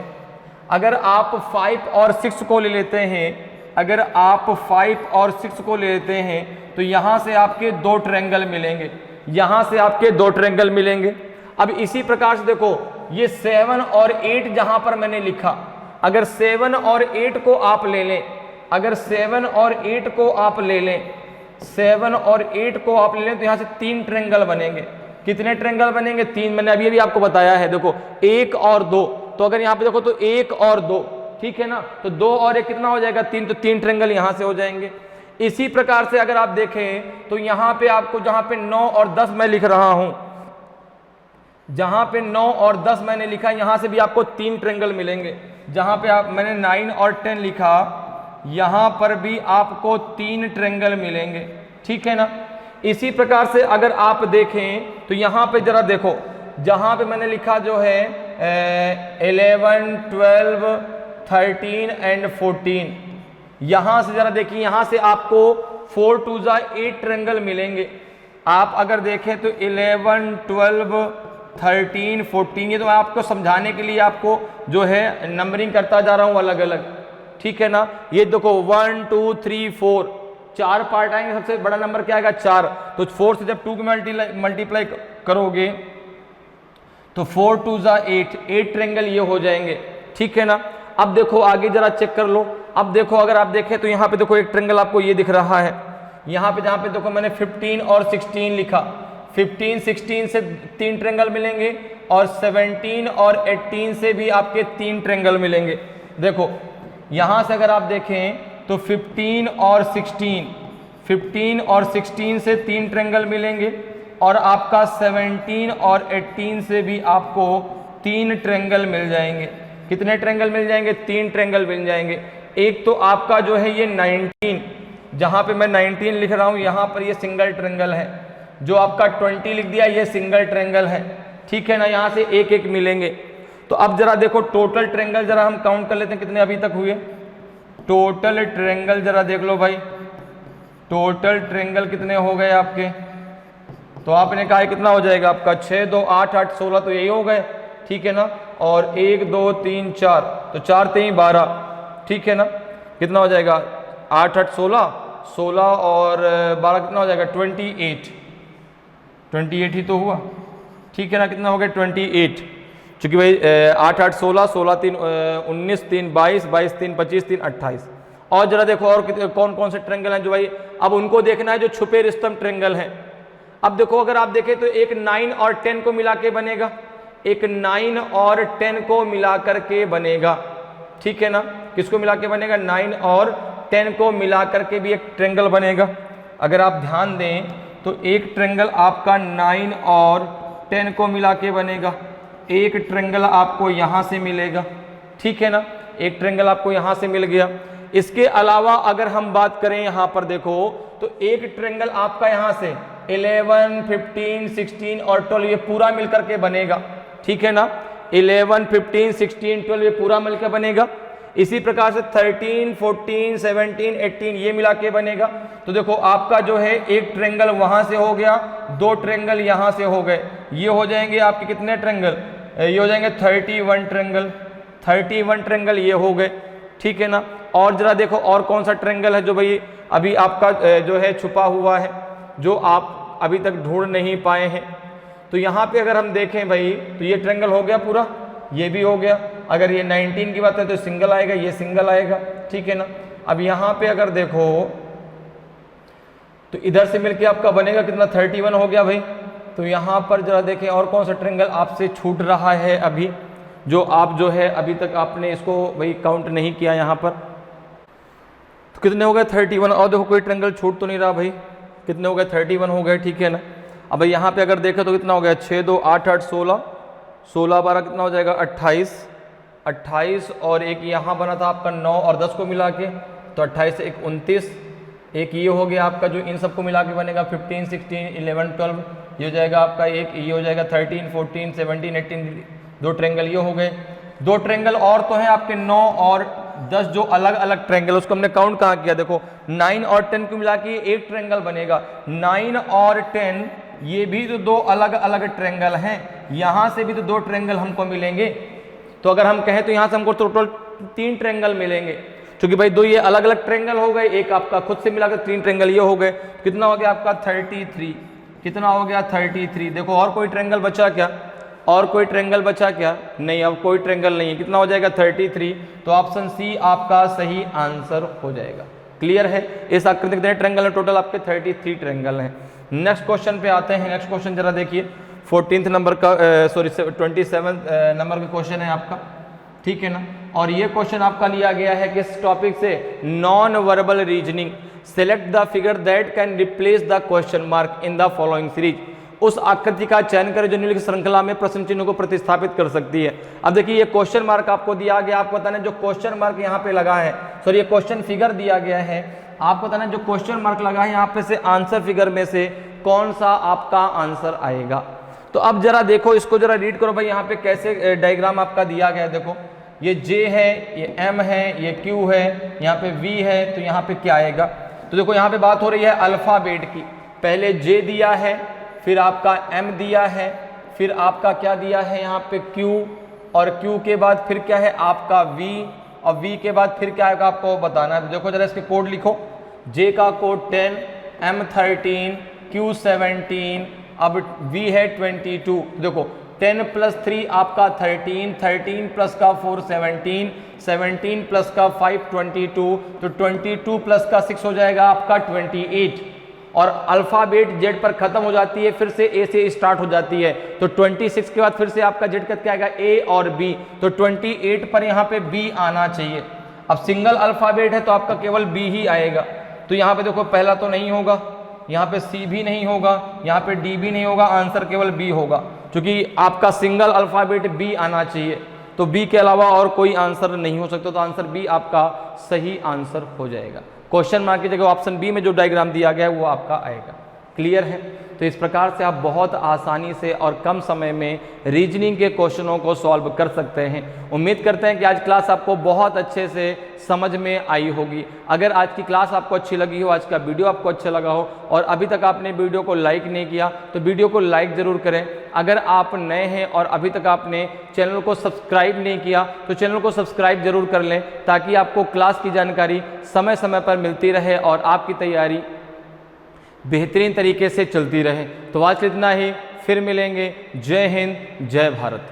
अगर आप 5 और 6 को ले लेते हैं, अगर आप 5 और 6 को ले लेते हैं तो यहाँ से आपके 2 ट्रेंगल मिलेंगे, यहाँ से आपके 2 ट्रेंगल मिलेंगे। अब इसी प्रकार से देखो ये 7 और 8 जहाँ पर मैंने लिखा, अगर 7 और 8 को आप ले लें, अगर 7 और 8 को आप ले लें, 7 और 8 को आप ले लें तो यहाँ से 3 ट्रेंगल बनेंगे। कितने ट्रेंगल बनेंगे? 3। मैंने अभी आपको बताया है, देखो 1 और 2, तो अगर यहाँ पे देखो तो 1 और 2, ठीक है ना। तो 2 और 1 कितना हो जाएगा? 3, तो 3 ट्रेंगल यहाँ से हो जाएंगे। इसी प्रकार से अगर आप देखें तो यहाँ पे आपको जहाँ पे 9 और 10 मैं लिख रहा हूँ, जहाँ पे 9 और 10 मैंने लिखा, यहाँ से भी आपको 3 ट्रेंगल मिलेंगे। जहाँ पे आप मैंने 9 और 10 लिखा, यहाँ पर भी आपको 3 ट्रेंगल मिलेंगे, ठीक है ना। इसी प्रकार से अगर आप देखें तो यहाँ पे जरा देखो, जहाँ पे मैंने लिखा जो है 11 12 13 एंड 14, यहाँ से जरा देखिए, यहाँ से आपको 4 2 8 ट्रेंगल मिलेंगे। आप अगर देखें तो 11 12 13 14, ये तो मैं आपको समझाने के लिए आपको जो है नंबरिंग करता जा रहा हूँ अलग अलग, ठीक है ना। ये देखो 1 2 3 4, 4 पार्ट आएंगे। सबसे बड़ा नंबर क्या आएगा? 4। तो 4 से जब 2 को मल्टीप्लाई करोगे तो 4 2 8, 8 ट्रेंगल ये हो जाएंगे, ठीक है ना। अब देखो आगे जरा चेक कर लो। अब देखो अगर आप देखें तो यहाँ पे देखो एक ट्रेंगल आपको ये दिख रहा है, यहाँ पे जहाँ पे देखो मैंने 15 और 16 लिखा, 15 16 से 3 ट्रेंगल मिलेंगे और 17 और 18 से भी आपके 3 ट्रेंगल मिलेंगे। देखो यहाँ से अगर आप देखें तो 15 और 16 से 3 ट्रेंगल मिलेंगे और आपका 17 और 18 से भी आपको 3 ट्रेंगल मिल जाएंगे। कितने ट्रेंगल मिल जाएंगे? 3 ट्रेंगल मिल जाएंगे। एक तो आपका जो है ये 19, जहाँ पे मैं 19 लिख रहा हूँ यहाँ पर ये सिंगल ट्रेंगल है। जो आपका 20 लिख दिया ये सिंगल ट्रेंगल है, ठीक है ना। यहाँ से एक एक मिलेंगे। तो अब जरा देखो टोटल ट्रेंगल जरा हम काउंट कर लेते हैं कितने अभी तक हुए। टोटल ट्रेंगल जरा देख लो भाई, टोटल ट्रेंगल कितने हो गए आपके। तो आपने कहा कितना हो जाएगा आपका 6 2 8 8 16, तो यही हो गए, ठीक है ना। और 1 2 3 4, तो 4 3 12, ठीक है ना। कितना हो जाएगा? 8 8 16, 16 और 12 कितना हो जाएगा? 28 ही तो हुआ, ठीक है ना। कितना हो गया? 28, चूंकि भाई 8 8 16, 16 3 19, 3 22, 22 3 25, 3 28। और जरा देखो और कौन कौन से ट्रेंगल हैं जो भाई अब उनको देखना है, जो छुपे रिस्तम ट्रेंगल हैं। अब देखो अगर आप देखें तो एक 9 और 10 को मिला के बनेगा, एक 9 और 10 को मिला करके बनेगा, ठीक है ना। किसको मिला के बनेगा? 9 और 10 को मिला करके भी एक ट्रेंगल बनेगा। अगर आप ध्यान दें तो एक ट्रेंगल आपका 9 और 10 को मिला के बनेगा, एक ट्रेंगल आपको यहाँ से मिलेगा, ठीक है ना। एक ट्रेंगल आपको यहाँ से मिल गया। इसके अलावा अगर हम बात करें यहाँ पर देखो तो एक ट्रेंगल आपका यहाँ से 11 15 16 और 12 ये पूरा मिलकर के बनेगा, ठीक है ना। 11 15 16 12 ये पूरा मिलकर बनेगा। इसी प्रकार से 13 14 17 18 ये मिला के बनेगा। तो देखो आपका जो है एक ट्रेंगल वहां से हो गया, 2 ट्रेंगल यहाँ से हो गए, ये हो जाएंगे आपके कितने ट्रेंगल? ये हो जाएंगे 31 ट्रेंगल, 31 ट्रेंगल ये हो गए, ठीक है ना। और जरा देखो और कौन सा ट्रेंगल है जो भाई अभी आपका जो है छुपा हुआ है, जो आप अभी तक ढूंढ नहीं पाए हैं। तो यहाँ पे अगर हम देखें भाई तो ये ट्रेंगल हो गया पूरा, ये भी हो गया। अगर ये 19 की बात है तो सिंगल आएगा, ये सिंगल आएगा, ठीक है ना। अब यहाँ पे अगर देखो तो इधर से मिलके आपका बनेगा कितना, 31 हो गया भाई। तो यहाँ पर जरा देखें और कौन सा ट्रायंगल आपसे छूट रहा है अभी, जो आप जो है अभी तक आपने इसको भाई काउंट नहीं किया यहाँ पर। तो कितने हो गए, 31। और देखो कोई ट्रायंगल छूट तो नहीं रहा भाई, कितने हो गए, 31 हो गए, ठीक है ना। अब भाई यहाँ पे अगर देखें तो कितना हो गया, 6 2 8 8 16, 16 12 कितना हो जाएगा, 28, 28 और एक यहाँ बना था आपका 9 और 10 को मिला के, तो 28 से 29, एक ये हो गया आपका जो इन सबको मिला के बनेगा 15 16 11 12, ये हो जाएगा आपका, एक ये हो जाएगा 13 14 17 18, दो ट्रायंगल ये हो गए। दो ट्रायंगल और तो हैं आपके 9 और 10 जो अलग अलग ट्रायंगल, उसको हमने काउंट कहाँ किया, देखो 9 और 10 को मिला के एक ट्रायंगल बनेगा। 9 और 10 ये भी तो दो अलग अलग ट्रायंगल हैं, यहाँ से भी तो दो ट्रायंगल हमको मिलेंगे। तो अगर हम कहें तो यहाँ से हमको टोटल 3 ट्रायंगल मिलेंगे, क्योंकि भाई दो ये अलग अलग ट्रायंगल हो गए, एक आपका खुद से मिलाकर 3 ट्रायंगल ये हो गए। कितना हो गया आपका 33, कितना हो गया 33। देखो और कोई ट्रायंगल बचा क्या, और कोई ट्रायंगल बचा क्या, नहीं, अब कोई ट्रायंगल नहीं है। कितना हो जाएगा 33, तो ऑप्शन सी आपका सही आंसर हो जाएगा। क्लियर है, इस आकृति कितने ट्रायंगल है, टोटल आपके 33 ट्रायंगल हैं। नेक्स्ट क्वेश्चन पे आते हैं। नेक्स्ट क्वेश्चन जरा देखिए, 14 नंबर का 27 नंबर का क्वेश्चन है आपका, ठीक है ना। और ये क्वेश्चन आपका लिया गया है किस टॉपिक से, non verbal reasoning. Select the figure that can replace the question mark in the following series. उस आकृति का चयन करें जो निम्नलिखित श्रृंखला में प्रश्न चिन्हों को प्रतिस्थापित कर सकती है। अब देखिए ये क्वेश्चन मार्क आपको दिया गया, आपको बताना जो क्वेश्चन मार्क यहाँ पे लगा है, सॉरी ये क्वेश्चन फिगर दिया गया है, आपको बताना जो क्वेश्चन मार्क लगा है यहाँ पे से आंसर फिगर में से कौन सा आपका आंसर आएगा। तो अब जरा देखो इसको जरा रीड करो भाई, यहाँ पे कैसे डायग्राम आपका दिया गया है। देखो ये J है, ये M है, ये Q है, यहाँ पे V है, तो यहाँ पे क्या आएगा। तो देखो यहाँ पे बात हो रही है अल्फाबेट की, पहले J दिया है, फिर आपका M दिया है, फिर आपका क्या दिया है यहाँ पे Q, और Q के बाद फिर क्या है आपका V, और V के बाद फिर क्या आएगा आपको बताना है। देखो जरा इसके कोड लिखो, J का कोड 10, M 13, Q 17, अब V है 22। देखो 10 प्लस 3 आपका 13, 13 प्लस का 4 17, 17 प्लस का 5 22, तो 22 प्लस का 6 हो जाएगा आपका 28। और अल्फाबेट जेड पर खत्म हो जाती है, फिर से ए से स्टार्ट हो जाती है, तो 26 के बाद फिर से आपका जेड का क्या आएगा, ए और बी, तो 28 पर यहाँ पे बी आना चाहिए। अब सिंगल अल्फाबेट है तो आपका केवल बी ही आएगा, तो यहाँ पे देखो पहला तो नहीं होगा, यहाँ पे सी भी नहीं होगा, यहाँ पे डी भी नहीं होगा, आंसर केवल बी होगा, क्योंकि आपका सिंगल अल्फाबेट बी आना चाहिए, तो बी के अलावा और कोई आंसर नहीं हो सकता, तो आंसर बी आपका सही आंसर हो जाएगा। क्वेश्चन मार्क की जगह ऑप्शन बी में जो डायग्राम दिया गया है वो आपका आएगा। क्लियर है, तो इस प्रकार से आप बहुत आसानी से और कम समय में रीजनिंग के क्वेश्चनों को सॉल्व कर सकते हैं। उम्मीद करते हैं कि आज क्लास आपको बहुत अच्छे से समझ में आई होगी। अगर आज की क्लास आपको अच्छी लगी हो, आज का वीडियो आपको अच्छा लगा हो और अभी तक आपने वीडियो को लाइक नहीं किया तो वीडियो को लाइक ज़रूर करें। अगर आप नए हैं और अभी तक आपने चैनल को सब्सक्राइब नहीं किया तो चैनल को सब्सक्राइब जरूर कर लें, ताकि आपको क्लास की जानकारी समय समय पर मिलती रहे और आपकी तैयारी बेहतरीन तरीके से चलती रहे। तो आज इतना ही, फिर मिलेंगे। जय हिंद, जय भारत।